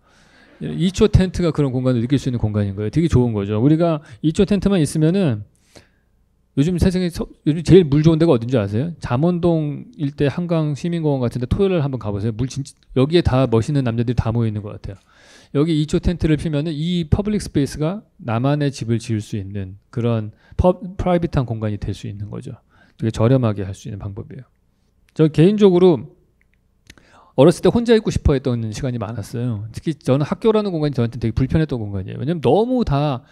2초 텐트가 그런 공간을 느낄 수 있는 공간인 거예요. 되게 좋은 거죠. 우리가 2초 텐트만 있으면은 요즘 세상에 요즘 제일 물 좋은 데가 어딘지 아세요? 잠원동 일대 한강 시민공원 같은데 토요일 한번 가보세요. 물 진짜 여기에 다 멋있는 남자들이 다 모여 있는 것 같아요. 여기 2초 텐트를 피면은 이 퍼블릭 스페이스가 나만의 집을 지을 수 있는 그런 프라이빗한 공간이 될 수 있는 거죠. 되게 저렴하게 할 수 있는 방법이에요. 저 개인적으로 어렸을 때 혼자 있고 싶어 했던 시간이 많았어요. 특히 저는 학교라는 공간이 저한테 되게 불편했던 공간이에요. 왜냐면 너무 다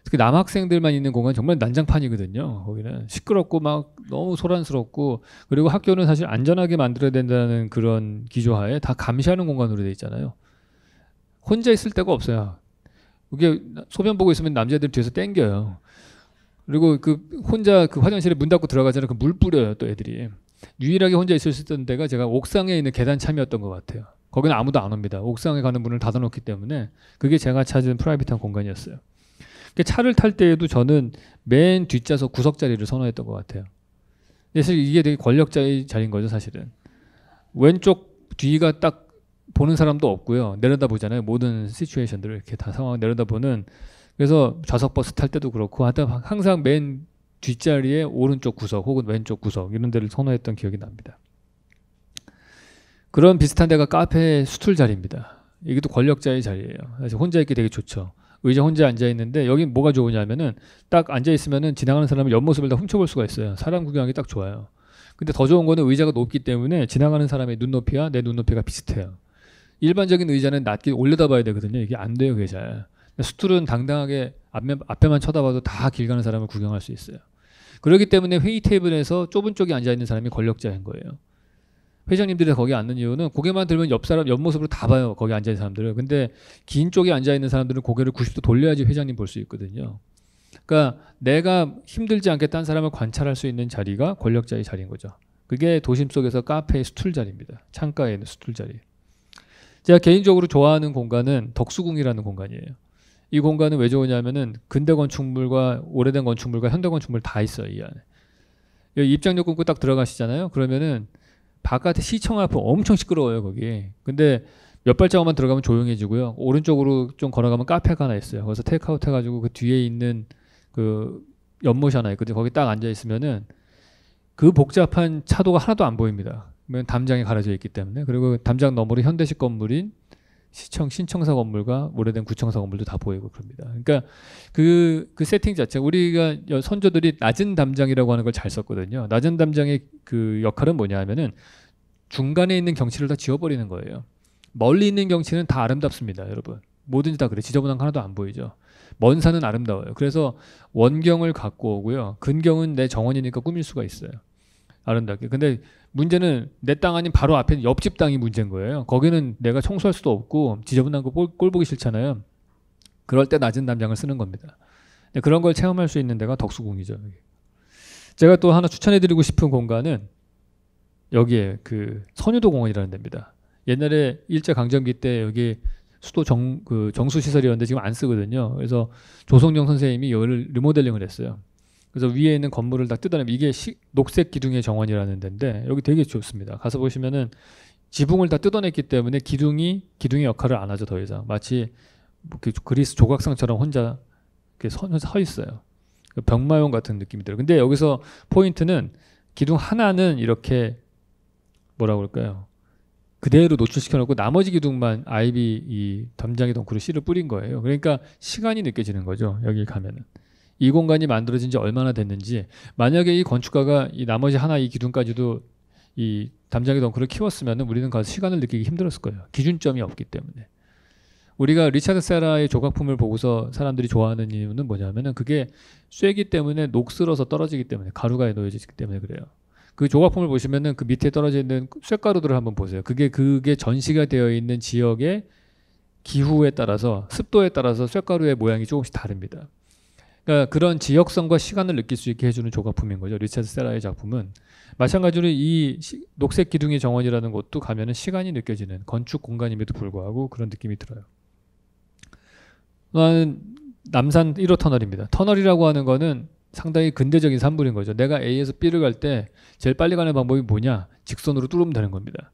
특히 남학생들만 있는 공간 정말 난장판이거든요. 거기는 시끄럽고 막 너무 소란스럽고 그리고 학교는 사실 안전하게 만들어야 된다는 그런 기조하에 다 감시하는 공간으로 돼 있잖아요. 혼자 있을 데가 없어요. 그게 소변 보고 있으면 남자들 뒤에서 땡겨요. 그리고 그 혼자 그 화장실에 문 닫고 들어가잖아요. 그 물 뿌려요 또 애들이. 유일하게 혼자 있을 수 있던 데가 제가 옥상에 있는 계단 참이었던 것 같아요. 거기는 아무도 안 옵니다. 옥상에 가는 문을 닫아놓기 때문에 그게 제가 찾은 프라이빗한 공간이었어요. 차를 탈 때에도 저는 맨 뒷좌석 구석 자리를 선호했던 것 같아요. 사실 이게 되게 권력자의 자리인 거죠, 사실은. 왼쪽 뒤가 딱 보는 사람도 없고요. 내려다보잖아요. 모든 시츄에이션들을 이렇게 다 상황을 내려다보는. 그래서 좌석 버스 탈 때도 그렇고 하다 항상 맨 뒷자리에 오른쪽 구석 혹은 왼쪽 구석 이런 데를 선호했던 기억이 납니다. 그런 비슷한 데가 카페 수툴 자리입니다. 이게 또 권력자의 자리예요. 그래서 혼자 있기 되게 좋죠. 의자 혼자 앉아 있는데 여기 뭐가 좋으냐면은 딱 앉아 있으면은 지나가는 사람의 옆모습을 다 훔쳐볼 수가 있어요. 사람 구경하기 딱 좋아요. 근데 더 좋은 거는 의자가 높기 때문에 지나가는 사람의 눈높이와 내 눈높이가 비슷해요. 일반적인 의자는 낮게 올려다봐야 되거든요. 이게 안 돼요, 그게 잘. 수툴은 당당하게 앞에만 쳐다봐도 다 길 가는 사람을 구경할 수 있어요. 그렇기 때문에 회의 테이블에서 좁은 쪽에 앉아 있는 사람이 권력자인 거예요. 회장님들이 거기 앉는 이유는 고개만 들면 옆 사람 옆모습으로 다 봐요. 거기 앉아 있는 사람들을. 근데 긴 쪽에 앉아 있는 사람들은 고개를 90도 돌려야지 회장님 볼 수 있거든요. 그러니까 내가 힘들지 않게 딴 사람을 관찰할 수 있는 자리가 권력자의 자리인 거죠. 그게 도심 속에서 카페의 수툴 자리입니다. 창가에 있는 수툴 자리. 제가 개인적으로 좋아하는 공간은 덕수궁이라는 공간이에요. 이 공간은 왜 좋으냐면은 근대 건축물과 오래된 건축물과 현대 건축물 다 있어요, 이 안에. 여기 입장료 끊고 딱 들어가시잖아요. 그러면은 바깥에 시청 앞은 엄청 시끄러워요, 거기. 근데 몇 발자국만 들어가면 조용해지고요. 오른쪽으로 좀 걸어가면 카페가 하나 있어요. 거기서 테이크아웃 해가지고 그 뒤에 있는 그 연못이 하나 있거든요. 거기 딱 앉아 있으면은 그 복잡한 차도가 하나도 안 보입니다. 담장이 가려져 있기 때문에. 그리고 담장 너머로 현대식 건물인 신청사 건물과 오래된 구청사 건물도 다 보이고 그럽니다. 그러니까 그 세팅 자체가 우리가 선조들이 낮은 담장이라고 하는 걸 잘 썼거든요. 낮은 담장의 그 역할은 뭐냐 하면은 중간에 있는 경치를 다 지워버리는 거예요. 멀리 있는 경치는 다 아름답습니다, 여러분. 뭐든지 다 그래. 지저분한 거 하나도 안 보이죠. 먼 산은 아름다워요. 그래서 원경을 갖고 오고요. 근경은 내 정원이니까 꾸밀 수가 있어요. 아름답게. 근데 문제는 내 땅 아닌 바로 앞에 옆집 땅이 문제인 거예요. 거기는 내가 청소할 수도 없고 지저분한 거 꼴 보기 싫잖아요. 그럴 때 낮은 담장을 쓰는 겁니다. 그런 걸 체험할 수 있는 데가 덕수궁이죠. 제가 또 하나 추천해드리고 싶은 공간은 여기에 그 선유도 공원이라는 데입니다. 옛날에 일제강점기 때 여기 수도 정수시설이었는데 지금 안 쓰거든요. 그래서 조성영 선생님이 이거를 리모델링을 했어요. 그래서 위에 있는 건물을 다 뜯어내면 이게 녹색 기둥의 정원이라는 데인데 여기 되게 좋습니다. 가서 보시면은 지붕을 다 뜯어냈기 때문에 기둥의 역할을 안 하죠, 더 이상. 마치 그리스 조각상처럼 혼자 이렇게 서 있어요. 병마용 같은 느낌이 들어요. 근데 여기서 포인트는 기둥 하나는 이렇게 뭐라고 그럴까요? 그대로 노출시켜 놓고 나머지 기둥만 아이비 이 담장에 덩크로 씨를 뿌린 거예요. 그러니까 시간이 느껴지는 거죠. 여기 가면은. 이 공간이 만들어진 지 얼마나 됐는지, 만약에 이 건축가가 이 나머지 하나 이 기둥까지도 이 담장의 덩크를 키웠으면 우리는 가서 시간을 느끼기 힘들었을 거예요. 기준점이 없기 때문에. 우리가 리차드 세라의 조각품을 보고서 사람들이 좋아하는 이유는 뭐냐면은 그게 쇠기 때문에 녹슬어서 떨어지기 때문에, 가루가 놓여지기 때문에 그래요. 그 조각품을 보시면은 그 밑에 떨어져 있는 쇠가루들을 한번 보세요. 그게 전시가 되어 있는 지역의 기후에 따라서, 습도에 따라서 쇠가루의 모양이 조금씩 다릅니다. 그러니까 그런 지역성과 시간을 느낄 수 있게 해주는 조각품인 거죠. 리차드 세라의 작품은. 마찬가지로 이 녹색 기둥의 정원이라는 곳도 가면은 시간이 느껴지는 건축 공간임에도 불구하고 그런 느낌이 들어요. 또한 남산 1호 터널입니다. 터널이라고 하는 거는 상당히 근대적인 산물인 거죠. 내가 A에서 B를 갈 때 제일 빨리 가는 방법이 뭐냐? 직선으로 뚫으면 되는 겁니다.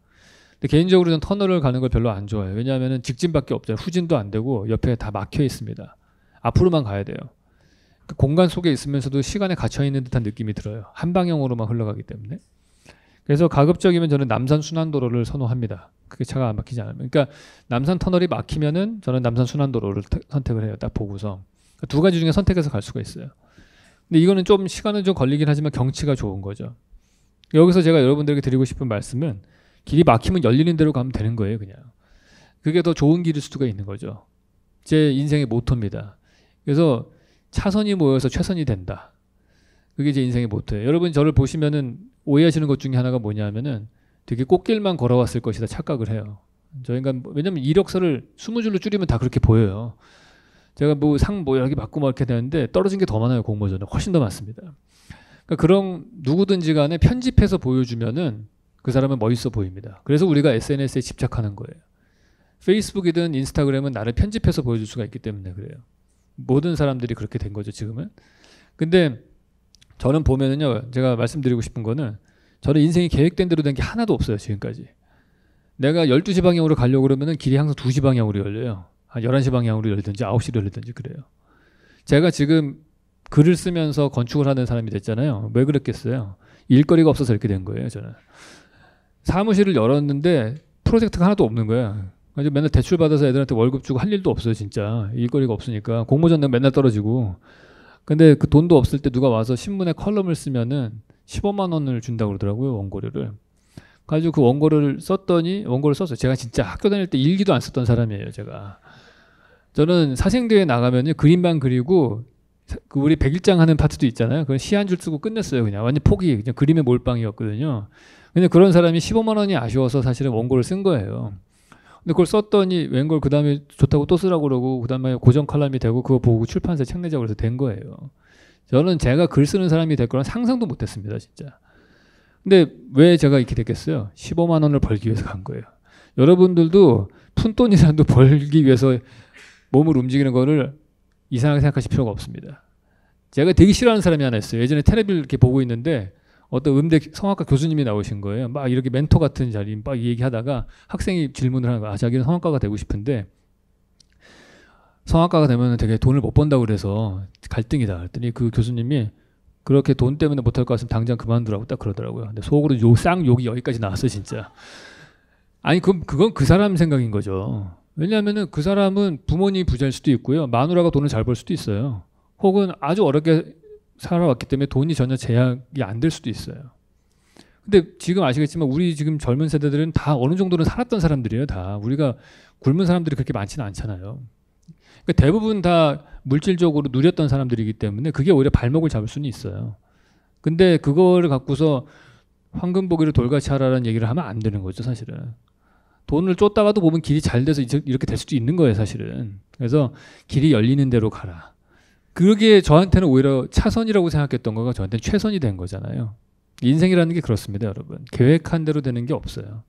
근데 개인적으로 저는 터널을 가는 걸 별로 안 좋아해요. 왜냐하면 직진밖에 없잖아요. 후진도 안 되고 옆에 다 막혀 있습니다. 앞으로만 가야 돼요. 공간 속에 있으면서도 시간에 갇혀 있는 듯한 느낌이 들어요. 한 방향으로만 흘러가기 때문에. 그래서 가급적이면 저는 남산 순환도로를 선호합니다. 그게 차가 안 막히지 않으면. 그러니까 남산 터널이 막히면은 저는 남산 순환도로를 선택을 해요. 딱 보고서. 두 가지 중에 선택해서 갈 수가 있어요. 근데 이거는 좀 시간은 좀 걸리긴 하지만 경치가 좋은 거죠. 여기서 제가 여러분들에게 드리고 싶은 말씀은 길이 막히면 열리는 대로 가면 되는 거예요, 그냥. 그게 더 좋은 길일 수가 있는 거죠. 제 인생의 모토입니다. 그래서 차선이 모여서 최선이 된다. 그게 제 인생의 모토예요. 여러분 저를 보시면은 오해하시는 것 중에 하나가 뭐냐면은 되게 꽃길만 걸어왔을 것이다 착각을 해요. 저 인간 왜냐면 이력서를 20줄로 줄이면 다 그렇게 보여요. 제가 상 여러 개 받고 막 이렇게 되는데 떨어진 게 더 많아요. 공모전은 훨씬 더 많습니다. 그러니까 그런 누구든지 간에 편집해서 보여주면은 그 사람은 멋있어 보입니다. 그래서 우리가 SNS에 집착하는 거예요. 페이스북이든 인스타그램은 나를 편집해서 보여줄 수가 있기 때문에 그래요. 모든 사람들이 그렇게 된 거죠 지금은. 근데 저는 보면은요, 제가 말씀드리고 싶은 거는 저는 인생이 계획된 대로 된 게 하나도 없어요 지금까지. 내가 12시 방향으로 가려고 그러면은 길이 항상 2시 방향으로 열려요. 한 11시 방향으로 열든지 9시로 열리든지 그래요. 제가 지금 글을 쓰면서 건축을 하는 사람이 됐잖아요. 왜 그랬겠어요? 일거리가 없어서 이렇게 된 거예요 저는. 사무실을 열었는데 프로젝트가 하나도 없는 거야. 그래서 맨날 대출 받아서 애들한테 월급 주고 할 일도 없어요 진짜. 일거리가 없으니까 공모전 내면 맨날 떨어지고. 근데 그 돈도 없을 때 누가 와서 신문에 컬럼을 쓰면은 15만 원을 준다고 그러더라고요 원고료를. 가지고 그 원고를 썼어요. 제가 진짜 학교 다닐 때 일기도 안 썼던 사람이에요 제가. 저는 사생대회 나가면요 그림만 그리고 그 우리 백일장 하는 파트도 있잖아요. 그건 시 한 줄 쓰고 끝냈어요. 그냥 완전 포기, 그냥 그림의 몰빵이었거든요. 근데 그런 사람이 15만 원이 아쉬워서 사실은 원고를 쓴 거예요. 근데 그걸 썼더니 웬걸 그 다음에 좋다고 또 쓰라고 그러고 그 다음에 고정 칼럼이 되고 그거 보고 출판사에 책 내자고 해서 된 거예요. 저는 제가 글 쓰는 사람이 될 거란 상상도 못했습니다 진짜. 근데 왜 제가 이렇게 됐겠어요? 15만 원을 벌기 위해서 간 거예요. 여러분들도 푼돈이라도 벌기 위해서 몸을 움직이는 거를 이상하게 생각하실 필요가 없습니다. 제가 되게 싫어하는 사람이 하나 있어요. 예전에 텔레비를 이렇게 보고 있는데 어떤 음대 성악과 교수님이 나오신 거예요. 막 이렇게 멘토 같은 자리 막 얘기하다가 학생이 질문을 하는 거야. 자기는 성악가가 되고 싶은데 성악가가 되면 되게 돈을 못 번다고 그래서 갈등이다. 그랬더니 그 교수님이 그렇게 돈 때문에 못할 것 같으면 당장 그만두라고 딱 그러더라고요. 근데 속으로 쌍욕이 여기까지 나왔어 진짜. 아니 그건 그 사람 생각인 거죠. 왜냐하면은 그 사람은 부모님이 부자일 수도 있고요. 마누라가 돈을 잘 벌 수도 있어요. 혹은 아주 어렵게 살아왔기 때문에 돈이 전혀 제약이 안 될 수도 있어요. 근데 지금 아시겠지만 우리 지금 젊은 세대들은 다 어느 정도는 살았던 사람들이에요. 다 우리가 굶은 사람들이 그렇게 많지는 않잖아요. 그러니까 대부분 다 물질적으로 누렸던 사람들이기 때문에 그게 오히려 발목을 잡을 수는 있어요. 근데 그거를 갖고서 황금보기를 돌같이 하라는 얘기를 하면 안 되는 거죠 사실은. 돈을 쫓다가도 보면 길이 잘 돼서 이렇게 될 수도 있는 거예요 사실은. 그래서 길이 열리는 대로 가라. 그게 저한테는 오히려 차선이라고 생각했던 거가 저한테는 최선이 된 거잖아요. 인생이라는 게 그렇습니다 여러분. 계획한 대로 되는 게 없어요.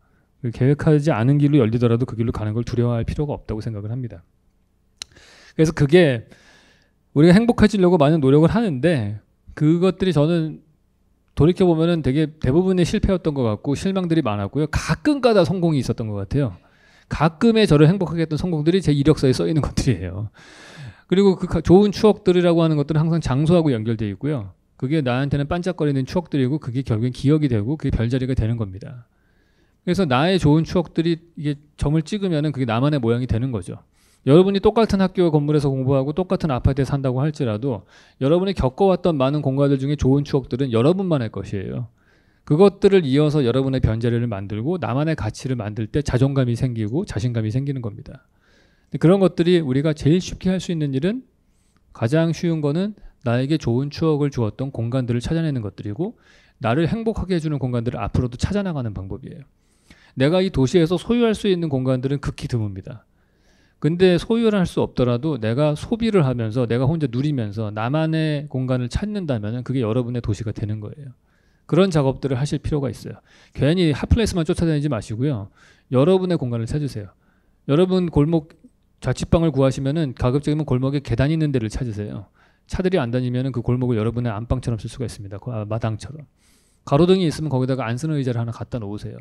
계획하지 않은 길로 열리더라도 그 길로 가는 걸 두려워할 필요가 없다고 생각을 합니다. 그래서 그게 우리가 행복해지려고 많은 노력을 하는데 그것들이 저는 돌이켜보면은 되게 대부분의 실패였던 것 같고 실망들이 많았고요. 가끔가다 성공이 있었던 것 같아요. 가끔의 저를 행복하게 했던 성공들이 제 이력서에 써 있는 것들이에요. 그리고 그 좋은 추억들이라고 하는 것들은 항상 장소하고 연결되어 있고요. 그게 나한테는 반짝거리는 추억들이고 그게 결국엔 기억이 되고 그게 별자리가 되는 겁니다. 그래서 나의 좋은 추억들이 이게 점을 찍으면은 그게 나만의 모양이 되는 거죠. 여러분이 똑같은 학교 건물에서 공부하고 똑같은 아파트에 산다고 할지라도 여러분이 겪어왔던 많은 공간들 중에 좋은 추억들은 여러분만의 것이에요. 그것들을 이어서 여러분의 변자리를 만들고 나만의 가치를 만들 때 자존감이 생기고 자신감이 생기는 겁니다. 그런 것들이 우리가 제일 쉽게 할 수 있는 일은 가장 쉬운 거는 나에게 좋은 추억을 주었던 공간들을 찾아내는 것들이고 나를 행복하게 해주는 공간들을 앞으로도 찾아나가는 방법이에요. 내가 이 도시에서 소유할 수 있는 공간들은 극히 드뭅니다. 근데 소유를 할 수 없더라도 내가 소비를 하면서 내가 혼자 누리면서 나만의 공간을 찾는다면 그게 여러분의 도시가 되는 거예요. 그런 작업들을 하실 필요가 있어요. 괜히 핫플레이스만 쫓아다니지 마시고요. 여러분의 공간을 찾으세요. 여러분 골목 자취방을 구하시면은 가급적이면 골목에 계단 있는 데를 찾으세요. 차들이 안 다니면은 그 골목을 여러분의 안방처럼 쓸 수가 있습니다. 마당처럼. 가로등이 있으면 거기다가 안 쓰는 의자를 하나 갖다 놓으세요.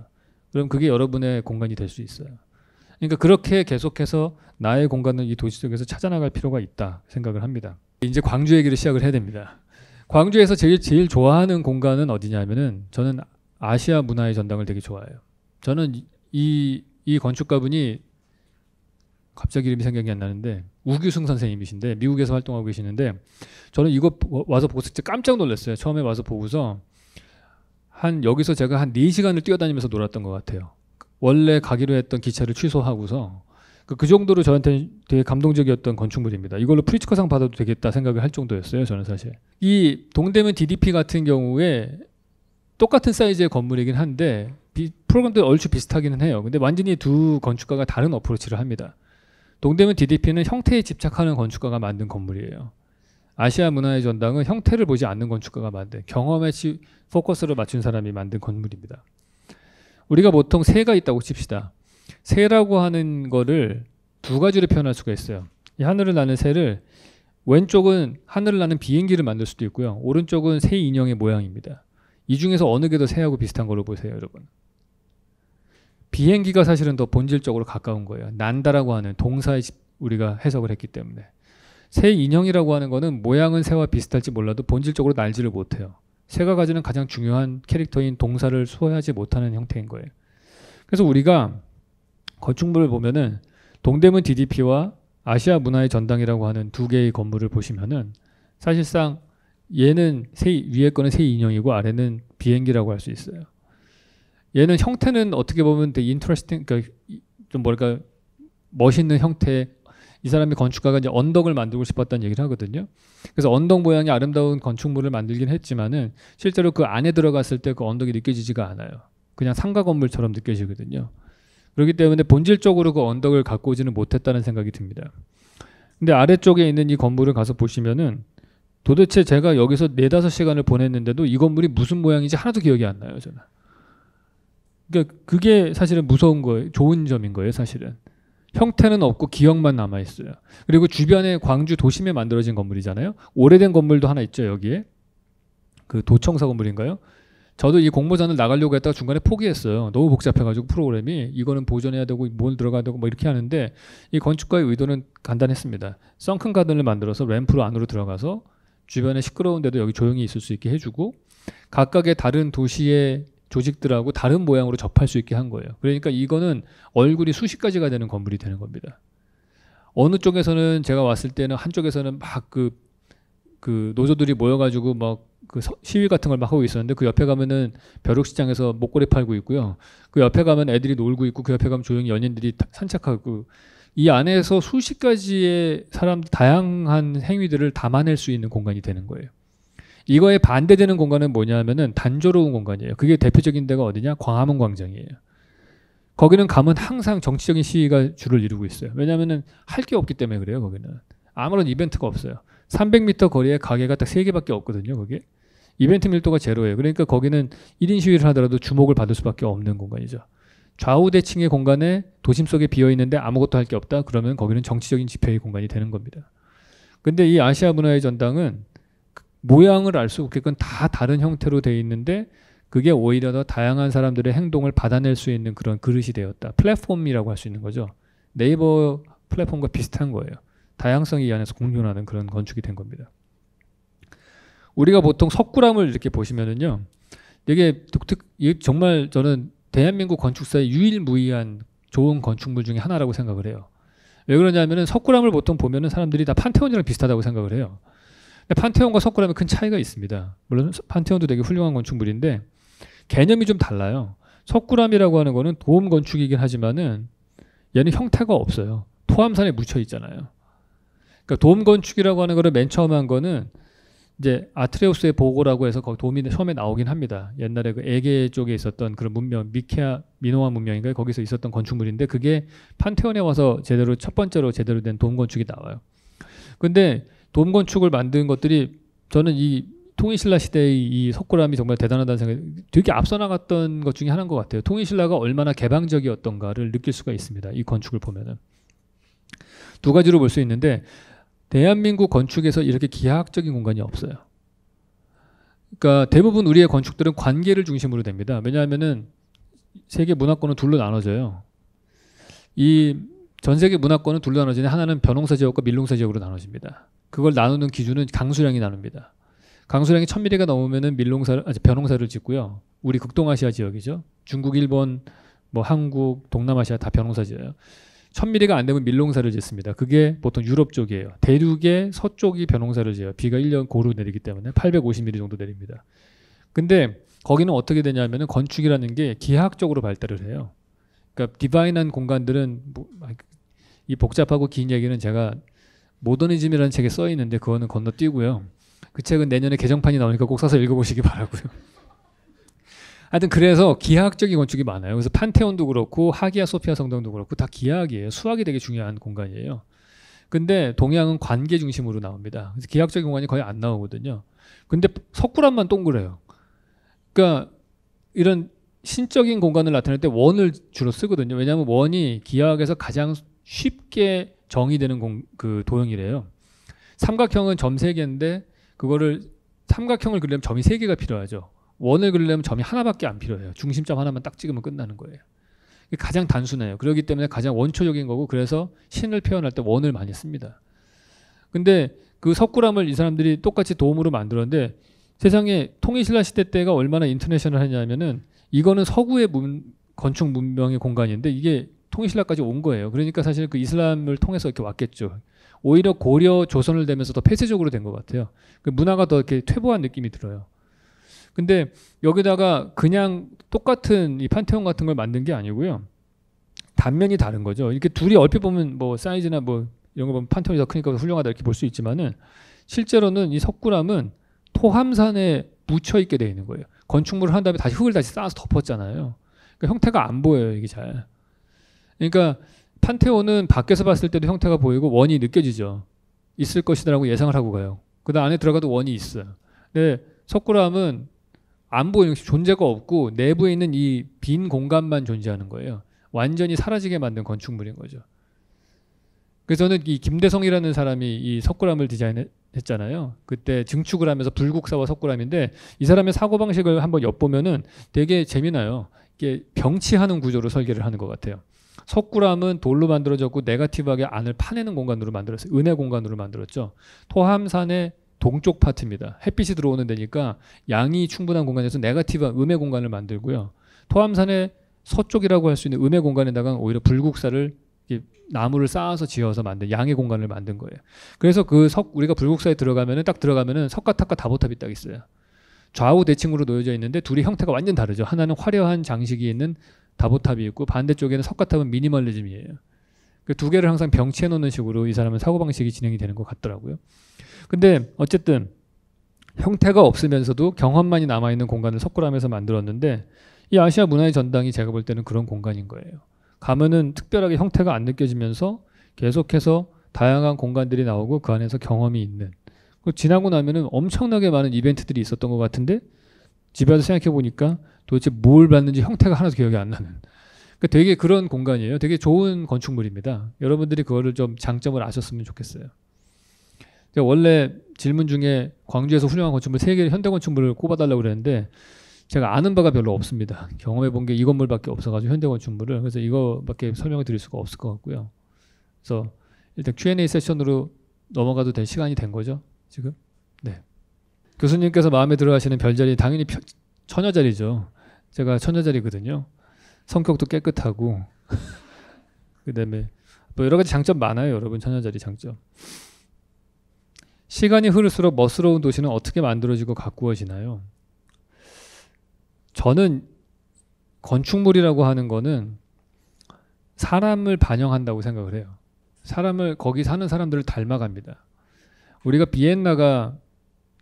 그럼 그게 여러분의 공간이 될 수 있어요. 그러니까 그렇게 계속해서 나의 공간을 이 도시 속에서 찾아나갈 필요가 있다 생각을 합니다. 이제 광주 얘기를 시작을 해야 됩니다. 광주에서 제일 좋아하는 공간은 어디냐면은 저는 아시아 문화의 전당을 되게 좋아해요. 저는 이 건축가분이 갑자기 이름이 생각이 안 나는데 우규승 선생님이신데 미국에서 활동하고 계시는데 저는 이거 와서 보고 진짜 깜짝 놀랐어요. 처음에 와서 보고서 여기서 제가 한 4시간을 뛰어다니면서 놀았던 것 같아요. 원래 가기로 했던 기차를 취소하고서 그 정도로 저한테 되게 감동적이었던 건축물입니다. 이걸로 프리츠커상 받아도 되겠다 생각을 할 정도였어요. 저는 사실. 이 동대문 DDP 같은 경우에 똑같은 사이즈의 건물이긴 한데 프로그램도 얼추 비슷하기는 해요. 근데 완전히 두 건축가가 다른 어프로치를 합니다. 동대문 DDP는 형태에 집착하는 건축가가 만든 건물이에요. 아시아 문화의 전당은 형태를 보지 않는 건축가가 만든 경험에 포커스를 맞춘 사람이 만든 건물입니다. 우리가 보통 새가 있다고 칩시다. 새라고 하는 거를 두 가지로 표현할 수가 있어요. 이 하늘을 나는 새를 왼쪽은 하늘을 나는 비행기를 만들 수도 있고요. 오른쪽은 새 인형의 모양입니다. 이 중에서 어느 게 더 새하고 비슷한 걸로 보세요, 여러분. 비행기가 사실은 더 본질적으로 가까운 거예요. 난다라고 하는 동사에 우리가 해석을 했기 때문에. 새 인형이라고 하는 거는 모양은 새와 비슷할지 몰라도 본질적으로 날지를 못해요. 새가 가지는 가장 중요한 캐릭터인 동사를 소화하지 못하는 형태인 거예요. 그래서 우리가 건축물을 보면은 동대문 DDP와 아시아 문화의 전당이라고 하는 두 개의 건물을 보시면은 사실상 얘는 위에 거는 새 인형이고 아래는 비행기라고 할 수 있어요. 얘는 형태는 어떻게 보면 되게 인터레스팅, 그러니까 좀 뭐랄까 멋있는 형태. 이 사람이 건축가가 이제 언덕을 만들고 싶었다는 얘기를 하거든요. 그래서 언덕 모양의 아름다운 건축물을 만들긴 했지만은 실제로 그 안에 들어갔을 때 그 언덕이 느껴지지가 않아요. 그냥 상가 건물처럼 느껴지거든요. 그렇기 때문에 본질적으로 그 언덕을 갖고 오지는 못했다는 생각이 듭니다. 근데 아래쪽에 있는 이 건물을 가서 보시면은 도대체 제가 여기서 4-5시간을 보냈는데도 이 건물이 무슨 모양인지 하나도 기억이 안 나요, 저는. 그러니까 그게 사실은 무서운 거예요. 좋은 점인 거예요, 사실은. 형태는 없고 기억만 남아있어요. 그리고 주변에 광주 도심에 만들어진 건물이잖아요. 오래된 건물도 하나 있죠, 여기에. 그 도청사 건물인가요? 저도 이 공모전을 나가려고 했다가 중간에 포기했어요. 너무 복잡해가지고 프로그램이 이거는 보존해야 되고 뭘 들어가야 되고 뭐 이렇게 하는데 이 건축가의 의도는 간단했습니다. 썬큰 가든을 만들어서 램프로 안으로 들어가서 주변에 시끄러운데도 여기 조용히 있을 수 있게 해주고 각각의 다른 도시의 조직들하고 다른 모양으로 접할 수 있게 한 거예요. 그러니까 이거는 얼굴이 수십 가지가 되는 건물이 되는 겁니다. 어느 쪽에서는 제가 왔을 때는 한쪽에서는 막 그 노조들이 모여가지고 막 그 시위 같은 걸 막 하고 있었는데 그 옆에 가면은 벼룩시장에서 목걸이 팔고 있고요. 그 옆에 가면 애들이 놀고 있고 그 옆에 가면 조용히 연인들이 산책하고 이 안에서 수십 가지의 사람들 다양한 행위들을 담아낼 수 있는 공간이 되는 거예요. 이거에 반대되는 공간은 뭐냐면은 단조로운 공간이에요. 그게 대표적인 데가 어디냐? 광화문 광장이에요. 거기는 가면 항상 정치적인 시위가 주를 이루고 있어요. 왜냐하면은 할 게 없기 때문에 그래요. 거기는 아무런 이벤트가 없어요. 300m 거리에 가게가 딱 3개밖에 없거든요. 거기에 이벤트 밀도가 제로예요. 그러니까 거기는 1인 시위를 하더라도 주목을 받을 수밖에 없는 공간이죠. 좌우 대칭의 공간에 도심 속에 비어 있는데 아무것도 할 게 없다. 그러면 거기는 정치적인 집회의 공간이 되는 겁니다. 근데 이 아시아 문화의 전당은 모양을 알 수 없게끔 다 다른 형태로 되어 있는데 그게 오히려 더 다양한 사람들의 행동을 받아낼 수 있는 그런 그릇이 되었다. 플랫폼이라고 할 수 있는 거죠. 네이버 플랫폼과 비슷한 거예요. 다양성이 이 안에서 공존하는 그런 건축이 된 겁니다. 우리가 보통 석굴암을 이렇게 보시면은요. 이게 정말 저는 대한민국 건축사의 유일무이한 좋은 건축물 중에 하나라고 생각을 해요. 왜 그러냐면은 석굴암을 보통 보면은 사람들이 다 판테온이랑 비슷하다고 생각을 해요. 근데 판테온과 석굴암에 큰 차이가 있습니다. 물론 판테온도 되게 훌륭한 건축물인데 개념이 좀 달라요. 석굴암이라고 하는 거는 도움 건축이긴 하지만은 얘는 형태가 없어요. 토암산에 묻혀 있잖아요. 그러니까 도움 건축이라고 하는 거를 맨 처음 한 거는 이제 아트레우스의 보고라고 해서 거기 도움이 처음에 나오긴 합니다. 옛날에 그 에게 쪽에 있었던 그런 문명, 미노아 문명인가요? 거기서 있었던 건축물인데 그게 판테온에 와서 제대로 첫 번째로 제대로 된 도움 건축이 나와요. 근데 도움 건축을 만든 것들이 저는 이 통일신라 시대의 이 석굴암이 정말 대단하다는 생각이 되게 앞서 나갔던 것 중에 하나인 것 같아요. 통일신라가 얼마나 개방적이었던가를 느낄 수가 있습니다. 이 건축을 보면은. 두 가지로 볼 수 있는데 대한민국 건축에서 이렇게 기하학적인 공간이 없어요. 그러니까 대부분 우리의 건축들은 관계를 중심으로 됩니다. 왜냐하면은 세계 문화권은 둘로 나눠져요. 이 전 세계 문화권은 둘로 나눠지는데 하나는 벼농사 지역과 밀농사 지역으로 나눠집니다. 그걸 나누는 기준은 강수량이 나눕니다. 강수량이 1000mm가 넘으면은 벼농사를 짓고요. 우리 극동아시아 지역이죠. 중국, 일본, 뭐 한국, 동남아시아 다 벼농사 지어요. 1000mm가 안 되면 밀농사를 짓습니다. 그게 보통 유럽 쪽이에요. 대륙의 서쪽이 벼농사를 지어요. 비가 1년 고루 내리기 때문에 850mm 정도 내립니다. 근데 거기는 어떻게 되냐면은 건축이라는 게 기하학적으로 발달을 해요. 그러니까 디바인한 공간들은 이 복잡하고 긴 얘기는 제가 모더니즘이라는 책에 써 있는데 그거는 건너뛰고요. 그 책은 내년에 개정판이 나오니까 꼭 사서 읽어보시기 바라고요. 하여튼 그래서 기하학적인 건축이 많아요. 그래서 판테온도 그렇고 하기야 소피아 성당도 그렇고 다 기하학이에요. 수학이 되게 중요한 공간이에요. 근데 동양은 관계 중심으로 나옵니다. 그래서 기하학적인 공간이 거의 안 나오거든요. 근데 석굴암만 동그래요. 그러니까 이런 신적인 공간을 나타낼 때 원을 주로 쓰거든요. 왜냐하면 원이 기하학에서 가장 쉽게 정의되는 그 도형이래요. 삼각형은 점 3개인데 그거를 삼각형을 그리려면 점이 3개가 필요하죠. 원을 그리려면 점이 하나밖에 안 필요해요. 중심점 하나만 딱 찍으면 끝나는 거예요. 이게 가장 단순해요. 그렇기 때문에 가장 원초적인 거고 그래서 신을 표현할 때 원을 많이 씁니다. 근데 그 석굴암을 이 사람들이 똑같이 도움으로 만들었는데 세상에 통일신라 시대 때가 얼마나 인터내셔널하냐면은 이거는 서구의 건축 문명의 공간인데 이게 통일신라까지 온 거예요. 그러니까 사실 그 이슬람을 통해서 이렇게 왔겠죠. 오히려 고려 조선을 되면서 더 폐쇄적으로 된 것 같아요. 그 문화가 더 이렇게 퇴보한 느낌이 들어요. 근데 여기다가 그냥 똑같은 이 판테온 같은 걸 만든 게 아니고요. 단면이 다른 거죠. 이렇게 둘이 얼핏 보면 뭐 사이즈나 뭐 이런 거 보면 판테온이 더 크니까 훌륭하다 이렇게 볼 수 있지만은 실제로는 이 석굴암은 토함산에 묻혀 있게 되어 있는 거예요. 건축물을 한 다음에 다시 흙을 다시 쌓아서 덮었잖아요. 그러니까 형태가 안 보여요, 이게 잘. 그러니까 판테온은 밖에서 봤을 때도 형태가 보이고 원이 느껴지죠. 있을 것이다라고 예상을 하고 가요. 그다음 안에 들어가도 원이 있어요. 근데 석굴암은 안 보이는, 존재가 없고 내부에 있는 이 빈 공간만 존재하는 거예요. 완전히 사라지게 만든 건축물인 거죠. 그래서 저는 이 김대성이라는 사람이 이 석굴암을 디자인했잖아요. 그때 증축을 하면서 불국사와 석굴암인데 이 사람의 사고방식을 한번 엿보면은 되게 재미나요. 이게 병치하는 구조로 설계를 하는 것 같아요. 석굴암은 돌로 만들어졌고 네거티브하게 안을 파내는 공간으로 만들었어요. 은혜 공간으로 만들었죠. 토함산의 동쪽 파트입니다. 햇빛이 들어오는 데니까 양이 충분한 공간에서 네거티브 음의 공간을 만들고요. 토함산의 서쪽이라고 할 수 있는 음의 공간에다가 오히려 불국사를 나무를 쌓아서 지어서 만든 양의 공간을 만든 거예요. 그래서 그 우리가 불국사에 들어가면은 딱 들어가면은 석가탑과 다보탑이 딱 있어요. 좌우 대칭으로 놓여져 있는데 둘이 형태가 완전 다르죠. 하나는 화려한 장식이 있는 다보탑이 있고 반대쪽에는 석가탑은 미니멀리즘이에요. 그 두 개를 항상 병치해 놓는 식으로 이 사람은 사고방식이 진행이 되는 것 같더라고요. 근데 어쨌든 형태가 없으면서도 경험만이 남아있는 공간을 석굴암에서 만들었는데 이 아시아 문화의 전당이 제가 볼 때는 그런 공간인 거예요. 가면은 특별하게 형태가 안 느껴지면서 계속해서 다양한 공간들이 나오고 그 안에서 경험이 있는. 지나고 나면은 엄청나게 많은 이벤트들이 있었던 것 같은데 집에 와서 생각해 보니까 도대체 뭘 봤는지 형태가 하나도 기억이 안 나는. 그러니까 되게 그런 공간이에요. 되게 좋은 건축물입니다. 여러분들이 그거를 좀 장점을 아셨으면 좋겠어요. 원래 질문 중에 광주에서 훌륭한 건축물 3개를 현대 건축물을 꼽아달라고 그랬는데 제가 아는 바가 별로 없습니다. 경험해 본 게 이 건물밖에 없어가지고 현대 건축물을. 그래서 이거밖에 설명을 드릴 수가 없을 것 같고요. 그래서 일단 Q&A 세션으로 넘어가도 될 시간이 된 거죠, 지금? 네. 교수님께서 마음에 들어 하시는 별자리 당연히 처녀자리죠. 제가 처녀자리거든요. 성격도 깨끗하고 그다음에 뭐 여러 가지 장점 많아요, 여러분. 처녀자리 장점. 시간이 흐를수록 멋스러운 도시는 어떻게 만들어지고 가꾸어지나요? 저는 건축물이라고 하는 거는 사람을 반영한다고 생각을 해요. 사람을, 거기 사는 사람들을 닮아갑니다. 우리가 비엔나가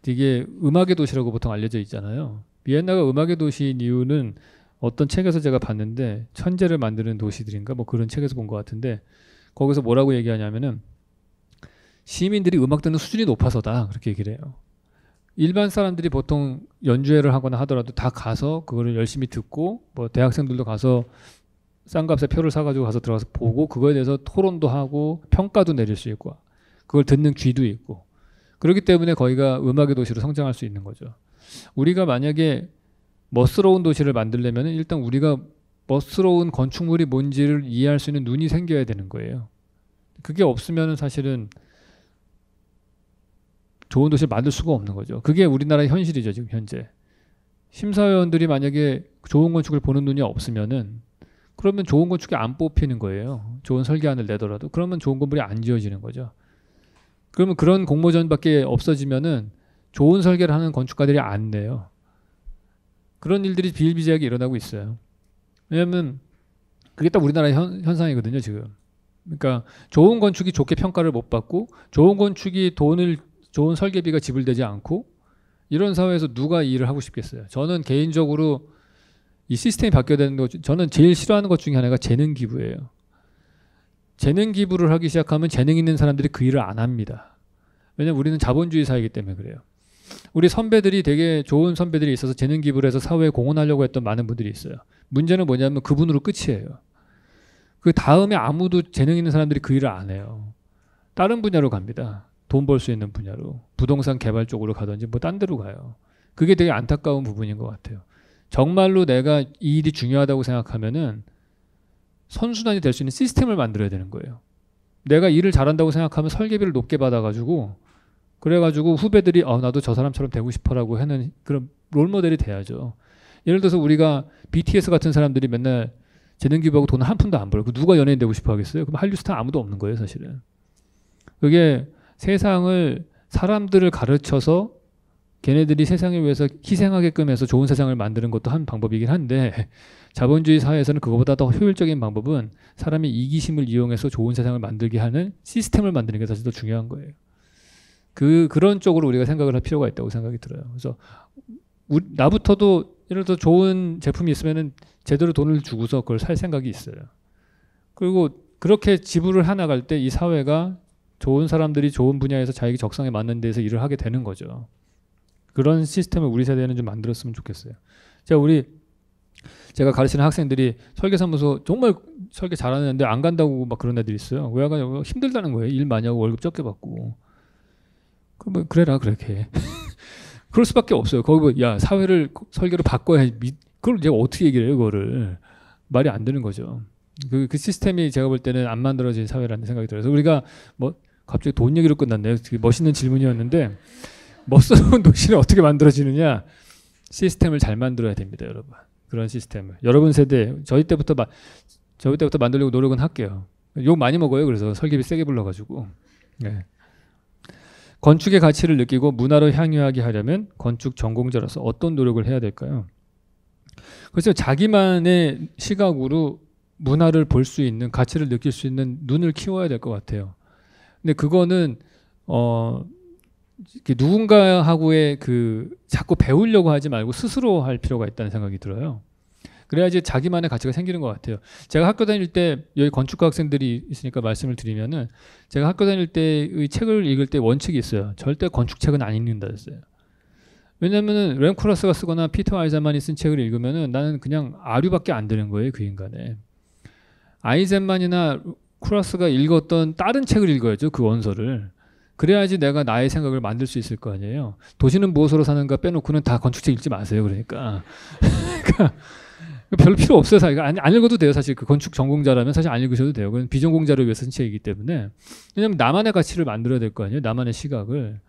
되게 음악의 도시라고 보통 알려져 있잖아요. 비엔나가 음악의 도시인 이유는 어떤 책에서 제가 봤는데 천재를 만드는 도시들인가 뭐 그런 책에서 본 것 같은데 거기서 뭐라고 얘기하냐면은 시민들이 음악 듣는 수준이 높아서다 그렇게 얘기를 해요. 일반 사람들이 보통 연주회를 하거나 하더라도 다 가서 그거를 열심히 듣고 뭐 대학생들도 가서 싼 값에 표를 사가지고 가서 들어가서 보고 그거에 대해서 토론도 하고 평가도 내릴 수 있고 그걸 듣는 귀도 있고 그렇기 때문에 거기가 음악의 도시로 성장할 수 있는 거죠. 우리가 만약에 멋스러운 도시를 만들려면 일단 우리가 멋스러운 건축물이 뭔지를 이해할 수 있는 눈이 생겨야 되는 거예요. 그게 없으면 사실은 좋은 도시를 만들 수가 없는 거죠. 그게 우리나라의 현실이죠, 지금 현재. 심사위원들이 만약에 좋은 건축을 보는 눈이 없으면은 그러면 좋은 건축이 안 뽑히는 거예요. 좋은 설계안을 내더라도. 그러면 좋은 건물이 안 지어지는 거죠. 그러면 그런 공모전밖에 없어지면은 좋은 설계를 하는 건축가들이 안 돼요. 그런 일들이 비일비재하게 일어나고 있어요. 왜냐하면 그게 딱 우리나라의 현상이거든요, 지금. 그러니까 좋은 건축이 좋게 평가를 못 받고 좋은 건축이 좋은 설계비가 지불되지 않고 이런 사회에서 누가 이 일을 하고 싶겠어요. 저는 개인적으로 이 시스템이 바뀌어야 되는 거 저는 제일 싫어하는 것 중에 하나가 재능 기부예요. 재능 기부를 하기 시작하면 재능 있는 사람들이 그 일을 안 합니다. 왜냐면 우리는 자본주의 사회이기 때문에 그래요. 우리 선배들이 되게 좋은 선배들이 있어서 재능 기부를 해서 사회에 공헌하려고 했던 많은 분들이 있어요. 문제는 뭐냐면 그분으로 끝이에요. 그 다음에 아무도 재능 있는 사람들이 그 일을 안 해요. 다른 분야로 갑니다. 돈 벌 수 있는 분야로 부동산 개발 쪽으로 가든지 뭐 딴 데로 가요. 그게 되게 안타까운 부분인 것 같아요. 정말로 내가 이 일이 중요하다고 생각하면은 선순환이 될 수 있는 시스템을 만들어야 되는 거예요. 내가 일을 잘한다고 생각하면 설계비를 높게 받아가지고 그래가지고 후배들이 나도 저 사람처럼 되고 싶어라고 하는 그런 롤모델이 돼야죠. 예를 들어서 우리가 BTS 같은 사람들이 맨날 재능 기부하고 돈 한 푼도 안 벌고 누가 연예인 되고 싶어 하겠어요? 그럼 한류 스타 아무도 없는 거예요, 사실은. 그게 세상을 사람들을 가르쳐서 걔네들이 세상을 위해서 희생하게끔 해서 좋은 세상을 만드는 것도 한 방법이긴 한데 자본주의 사회에서는 그거보다 더 효율적인 방법은 사람이 이기심을 이용해서 좋은 세상을 만들게 하는 시스템을 만드는 게 사실 더 중요한 거예요. 그런 쪽으로 우리가 생각을 할 필요가 있다고 생각이 들어요. 그래서 나부터도 예를 들어 좋은 제품이 있으면은 제대로 돈을 주고서 그걸 살 생각이 있어요. 그리고 그렇게 지불을 해나갈 때 이 사회가 좋은 사람들이 좋은 분야에서 자기 적성에 맞는 데서 일을 하게 되는 거죠. 그런 시스템을 우리 세대는 좀 만들었으면 좋겠어요. 제가 가르치는 학생들이 설계사무소 정말 설계 잘하는 애인데 안 간다고 막 그런 애들이 있어요. 왜 안 가냐고 힘들다는 거예요. 일 많이 하고 월급 적게 받고. 뭐 그래라 그렇게. 그럴 수밖에 없어요. 거기 뭐 야 사회를 설계로 바꿔야 그걸 이제 어떻게 얘기를 해요? 그거를 말이 안 되는 거죠. 그 시스템이 제가 볼 때는 안 만들어진 사회라는 생각이 들어서 우리가 뭐 갑자기 돈 얘기로 끝났네요. 되게 멋있는 질문이었는데 멋스러운 도시는 어떻게 만들어지느냐? 시스템을 잘 만들어야 됩니다, 여러분. 그런 시스템을 여러분 세대 저희 때부터 만들려고 노력은 할게요. 욕 많이 먹어요. 그래서 설계비 세게 불러가지고. 네. 건축의 가치를 느끼고 문화로 향유하게 하려면 건축 전공자로서 어떤 노력을 해야 될까요? 그래서 자기만의 시각으로 문화를 볼 수 있는 가치를 느낄 수 있는 눈을 키워야 될 것 같아요. 근데 그거는 누군가하고의 자꾸 배우려고 하지 말고 스스로 할 필요가 있다는 생각이 들어요. 그래야지 자기만의 가치가 생기는 것 같아요. 제가 학교 다닐 때 여기 건축과 학생들이 있으니까 말씀을 드리면은 제가 학교 다닐 때의 책을 읽을 때 원칙이 있어요. 절대 건축책은 안 읽는다 했어요. 왜냐면은 램 코라스가 쓰거나 피터 아이젠만이 쓴 책을 읽으면은 나는 그냥 아류밖에 안 되는 거예요, 그 인간에. 아이젠만이나 코라스가 읽었던 다른 책을 읽어야죠, 그 원서를. 그래야지 내가 나의 생각을 만들 수 있을 거 아니에요. 도시는 무엇으로 사는가 빼놓고는 다 건축책 읽지 마세요, 그러니까. 별로 필요 없어요. 사실 안 읽어도 돼요. 사실 그 건축 전공자라면 사실 안 읽으셔도 돼요. 그건 비전공자를 위해서 쓴 책이기 때문에. 왜냐하면 나만의 가치를 만들어야 될 거 아니에요. 나만의 시각을.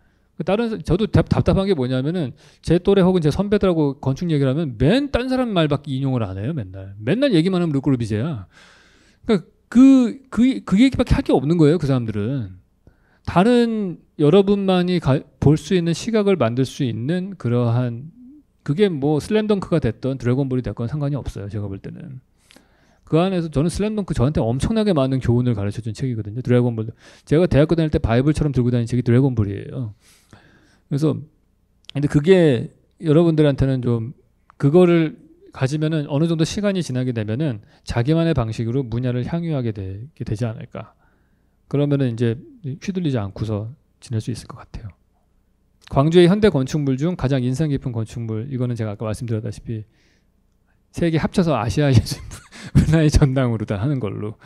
저도 답답한 게 뭐냐면은 제 또래 혹은 제 선배들하고 건축 얘기를 하면 딴 사람 말밖에 인용을 안 해요. 맨날 얘기만 하면 르꼬르비제야. 그러니까 그 얘기밖에 할 게 없는 거예요. 그 사람들은. 다른 여러분만이 볼 수 있는 시각을 만들 수 있는 그러한 그게 뭐 슬램덩크가 됐던 드래곤볼이 됐건 상관이 없어요. 제가 볼 때는. 그 안에서 저는 슬램덩크 저한테 엄청나게 많은 교훈을 가르쳐준 책이거든요. 드래곤볼. 제가 대학교 다닐 때 바이블처럼 들고 다니는 책이 드래곤볼이에요. 그래서 근데 그게 여러분들한테는 좀 그거를 가지면은 어느 정도 시간이 지나게 되면은 자기만의 방식으로 문화를 향유하게 되지 않을까. 그러면은 이제 휘둘리지 않고서 지낼 수 있을 것 같아요. 광주의 현대 건축물 중 가장 인상 깊은 건축물 이거는 제가 아까 말씀드렸다시피 세계 합쳐서 아시아의 문화의 전당으로 다 하는 걸로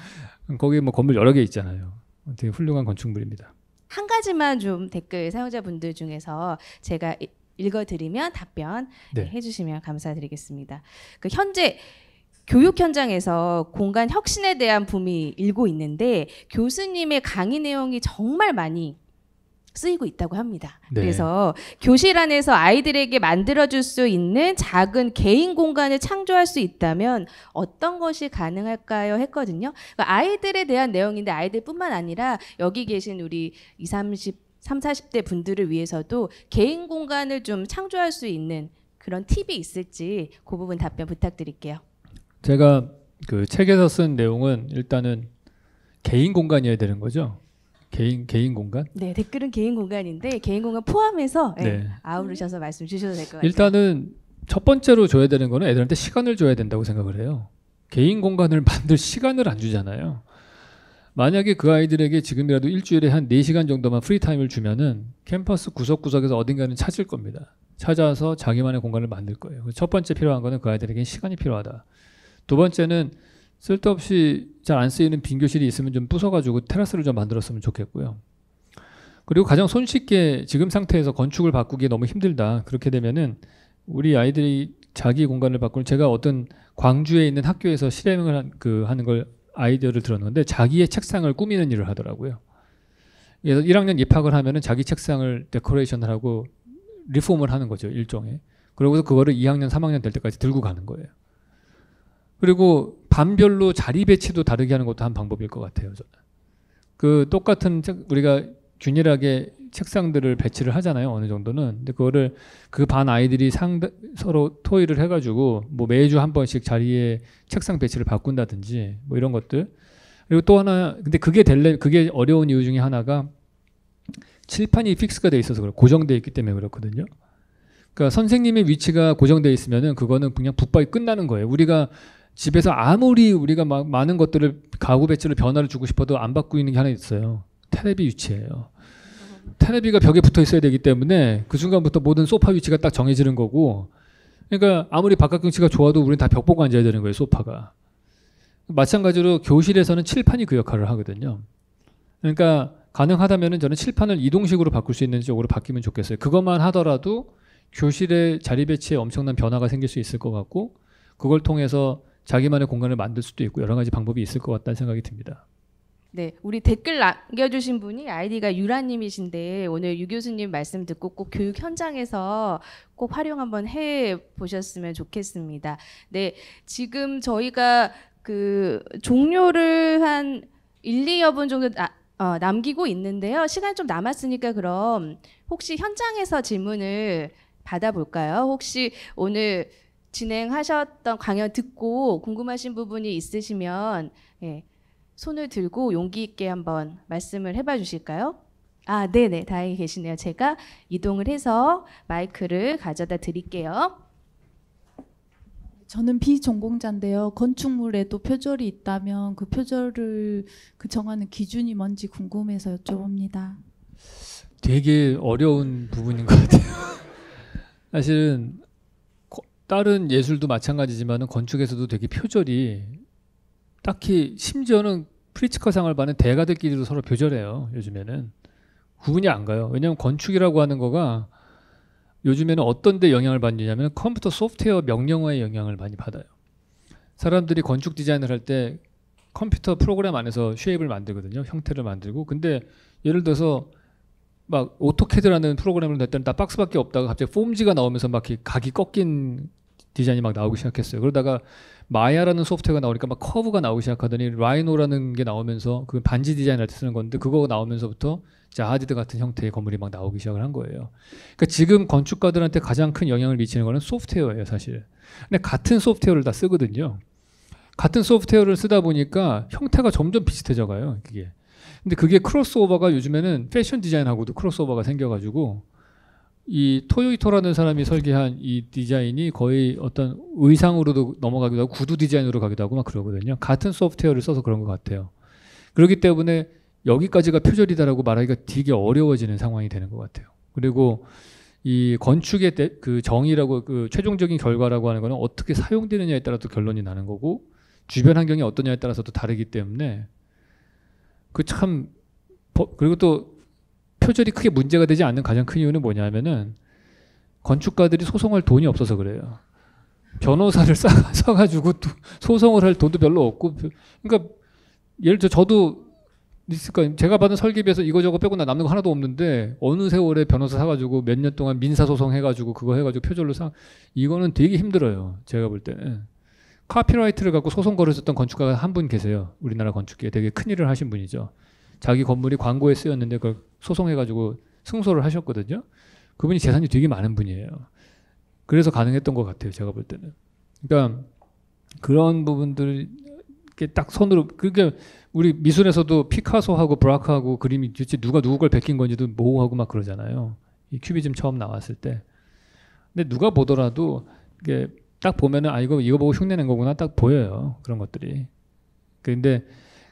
거기 뭐 건물 여러 개 있잖아요. 되게 훌륭한 건축물입니다. 한 가지만 좀 댓글 사용자분들 중에서 제가 읽어드리면 답변 해주시면 감사드리겠습니다. 현재 교육 현장에서 공간 혁신에 대한 붐이 일고 있는데 교수님의 강의 내용이 정말 많이 쓰이고 있다고 합니다. 네. 그래서 교실 안에서 아이들에게 만들어줄 수 있는 작은 개인 공간을 창조할 수 있다면 어떤 것이 가능할까요? 했거든요. 그러니까 아이들에 대한 내용인데 아이들뿐만 아니라 여기 계신 우리 30-40대 분들을 위해서도 개인 공간을 좀 창조할 수 있는 그런 팁이 있을지 그 부분 답변 부탁드릴게요. 제가 그 책에서 쓴 내용은 일단은 개인 공간이어야 되는 거죠. 개인 공간? 네, 댓글은 개인 공간인데 개인 공간 포함해서 아우르셔서 말씀 주셔도 될 것 같아요. 일단은 첫 번째로 줘야 되는 거는 애들한테 시간을 줘야 된다고 생각을 해요. 개인 공간을 만들 시간을 안 주잖아요. 만약에 그 아이들에게 지금이라도 일주일에 한 4시간 정도만 프리타임을 주면은 캠퍼스 구석구석에서 어딘가는 찾을 겁니다. 찾아서 자기만의 공간을 만들 거예요. 첫 번째 필요한 거는 그 아이들에게 시간이 필요하다. 두 번째는 쓸데없이 잘 안 쓰이는 빈 교실이 있으면 좀 부숴가지고 테라스를 좀 만들었으면 좋겠고요. 그리고 가장 손쉽게 지금 상태에서 건축을 바꾸기 너무 힘들다. 그렇게 되면은 우리 아이들이 자기 공간을 바꾸는, 제가 어떤 광주에 있는 학교에서 실행을 하는 걸 아이디어를 들었는데 자기의 책상을 꾸미는 일을 하더라고요. 그래서 1학년 입학을 하면은 자기 책상을 데코레이션을 하고 리폼을 하는 거죠, 일종의. 그러고서 그거를 2학년, 3학년 될 때까지 들고 가는 거예요. 그리고 반별로 자리 배치도 다르게 하는 것도 한 방법일 것 같아요, 저는. 그 똑같은 우리가 균일하게 책상들을 배치를 하잖아요, 어느 정도는. 근데 그거를 그 반 아이들이 서로 토의를 해가지고 뭐 매주 한 번씩 자리에 책상 배치를 바꾼다든지 뭐 이런 것들. 그리고 또 하나, 근데 그게 어려운 이유 중에 하나가 칠판이 픽스가 돼 있어서 고정돼 있기 때문에 그렇거든요. 그러니까 선생님의 위치가 고정돼 있으면은 그거는 그냥 붙박이 끝나는 거예요. 우리가 집에서 아무리 우리가 막 많은 것들을 가구 배치를 변화를 주고 싶어도 안 바꾸는 게 하나 있어요. 테레비 위치예요. 테레비가 벽에 붙어 있어야 되기 때문에 그 순간부터 모든 소파 위치가 딱 정해지는 거고, 그러니까 아무리 바깥 경치가 좋아도 우리는 다 벽 보고 앉아야 되는 거예요, 소파가. 마찬가지로 교실에서는 칠판이 그 역할을 하거든요. 그러니까 가능하다면은 저는 칠판을 이동식으로 바꿀 수 있는 쪽으로 바뀌면 좋겠어요. 그것만 하더라도 교실의 자리 배치에 엄청난 변화가 생길 수 있을 것 같고, 그걸 통해서 자기만의 공간을 만들 수도 있고 여러 가지 방법이 있을 것 같다는 생각이 듭니다. 네, 우리 댓글 남겨주신 분이 아이디가 유라님이신데 오늘 유 교수님 말씀 듣고 꼭 교육 현장에서 꼭 활용 한번 해 보셨으면 좋겠습니다. 네, 지금 저희가 그 종료를 한 1, 2여 분 정도 남기고 있는데요. 시간 좀 남았으니까 그럼 혹시 현장에서 질문을 받아볼까요? 혹시 오늘 진행하셨던 강연 듣고 궁금하신 부분이 있으시면 손을 들고 용기 있게 한번 말씀을 해봐 주실까요? 네네, 다행히 계시네요. 제가 이동을 해서 마이크를 가져다 드릴게요. 저는 비전공자인데요. 건축물에도 표절이 있다면 그 표절을 정하는 기준이 뭔지 궁금해서 여쭤봅니다. 되게 어려운 부분인 것 같아요. 사실은 다른 예술도 마찬가지지만 건축에서도 되게 표절이, 딱히 심지어는 프리츠커상을 받는 대가들끼리도 서로 표절해요. 요즘에는 구분이 안 가요. 왜냐하면 건축이라고 하는 거가 요즘에는 어떤 데 영향을 받느냐면 컴퓨터 소프트웨어 명령어의 영향을 많이 받아요. 사람들이 건축 디자인을 할 때 컴퓨터 프로그램 안에서 쉐입을 만들거든요. 형태를 만들고. 근데 예를 들어서 막 오토캐드라는 프로그램을 냈더니 다 박스밖에 없다가 갑자기 폼지가 나오면서 막 각이 꺾인 디자인이 막 나오기 시작했어요. 그러다가 마야라는 소프트웨어가 나오니까 막 커브가 나오기 시작하더니 라이노라는 게 나오면서, 그 반지 디자인할 때 쓰는 건데 그거 나오면서부터 자하디드 같은 형태의 건물이 막 나오기 시작을 한 거예요. 그러니까 지금 건축가들한테 가장 큰 영향을 미치는 거는 소프트웨어예요, 사실. 근데 같은 소프트웨어를 다 쓰거든요. 같은 소프트웨어를 쓰다 보니까 형태가 점점 비슷해져 가요, 그게. 근데 그게 크로스오버가 요즘에는 패션 디자인하고도 크로스오버가 생겨가지고, 이 토요이토라는 사람이 설계한 이 디자인이 거의 어떤 의상으로도 넘어가기도 하고 구두 디자인으로 가기도 하고 막 그러거든요. 같은 소프트웨어를 써서 그런 것 같아요. 그렇기 때문에 여기까지가 표절이다라고 말하기가 되게 어려워지는 상황이 되는 것 같아요. 그리고 이 건축의 그 정의라고, 그 최종적인 결과라고 하는 거는 어떻게 사용되느냐에 따라서 결론이 나는 거고, 주변 환경이 어떠냐에 따라서도 다르기 때문에 그리고 또 표절이 크게 문제가 되지 않는 가장 큰 이유는 뭐냐면은 건축가들이 소송할 돈이 없어서 그래요. 변호사를 써가지고 소송을 할 돈도 별로 없고, 그러니까 예를 들어 저도 있을까, 제가 받은 설계비에서 이거저거 빼고 나 남는 거 하나도 없는데 어느 세월에 변호사 사가지고 몇 년 동안 민사소송 해가지고 그거 해가지고 표절로 이거는 되게 힘들어요. 제가 볼 때는. 카피라이트를 갖고 소송 걸으셨던 건축가가 한 분 계세요. 우리나라 건축계에 되게 큰일을 하신 분이죠. 자기 건물이 광고에 쓰였는데 그걸 소송해가지고 승소를 하셨거든요. 그분이 재산이 되게 많은 분이에요. 그래서 가능했던 것 같아요, 제가 볼 때는. 그러니까 그런 부분들 딱 손으로, 그러니까 우리 미술에서도 피카소하고 브라크하고 그림이 도대체 누가 누구 걸 베낀 건지도 모호하고 막 그러잖아요. 이 큐비즘 처음 나왔을 때. 근데 누가 보더라도 이게 딱 보면은 이거 보고 흉내낸 거구나 딱 보여요, 그런 것들이. 근데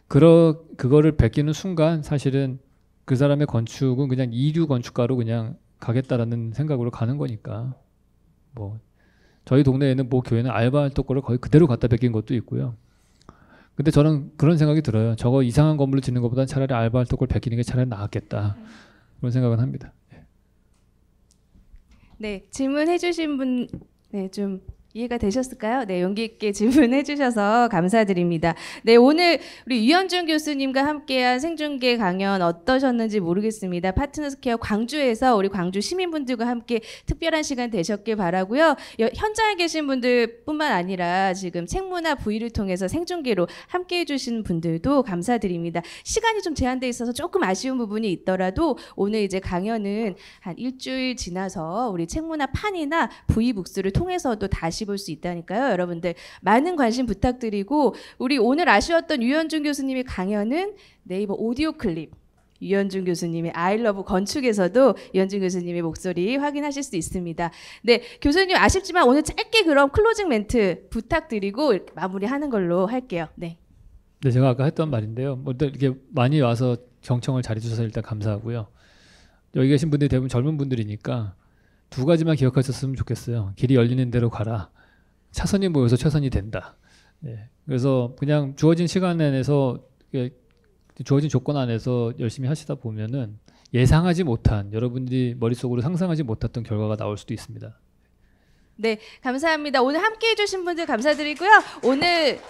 그거를 베끼는 순간 사실은 그 사람의 건축은 그냥 이류 건축가로 그냥 가겠다라는 생각으로 가는 거니까. 뭐 저희 동네에는 뭐 교회는 알바할터 거를 거의 그대로 갖다 베낀 것도 있고요. 근데 저는 그런 생각이 들어요. 저거 이상한 건물을 짓는 것보다는 차라리 알바할터 걸 베끼는 게 차라리 나았겠다. 그런 생각은 합니다. 네, 질문해주신 분, 네, 좀 이해가 되셨을까요? 네, 용기 있게 질문해주셔서 감사드립니다. 네, 오늘 우리 유현준 교수님과 함께한 생중계 강연 어떠셨는지 모르겠습니다. 파트너스케어 광주에서 우리 광주 시민분들과 함께 특별한 시간 되셨길 바라고요. 현장에 계신 분들뿐만 아니라 지금 책문화 V를 통해서 생중계로 함께해 주신 분들도 감사드립니다. 시간이 좀 제한돼 있어서 조금 아쉬운 부분이 있더라도 오늘 이제 강연은 한 일주일 지나서 우리 책문화 판이나 V북스를 통해서도 다시 볼 수 있다니까요. 여러분들 많은 관심 부탁드리고 우리 오늘 아쉬웠던 유현준 교수님의 강연은 네이버 오디오 클립 유현준 교수님의 아이러브 건축에서도 유현준 교수님의 목소리 확인하실 수 있습니다. 네, 교수님 아쉽지만 오늘 짧게 그럼 클로징 멘트 부탁드리고 이렇게 마무리하는 걸로 할게요. 네. 네, 제가 아까 했던 말인데요. 뭐 이렇게 많이 와서 경청을 잘해주셔서 일단 감사하고요. 여기 계신 분들이 대부분 젊은 분들이니까 두 가지만 기억하셨으면 좋겠어요. 길이 열리는 대로 가라. 차선이 모여서 최선이 된다. 네. 그래서 그냥 주어진 시간 안에서 주어진 조건 안에서 열심히 하시다 보면은 예상하지 못한 여러분들이 머릿속으로 상상하지 못했던 결과가 나올 수도 있습니다. 네, 감사합니다. 오늘 함께해 주신 분들 감사드리고요. 오늘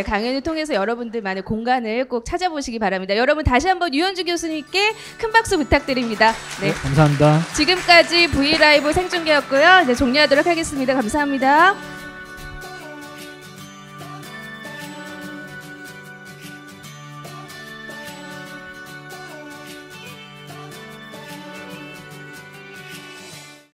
강연을 통해서 여러분들만의 공간을 꼭 찾아보시기 바랍니다. 여러분 다시 한번 유현준 교수님께 큰 박수 부탁드립니다. 네, 네, 감사합니다. 지금까지 V라이브 생중계였고요. 이제 종료하도록 하겠습니다. 감사합니다.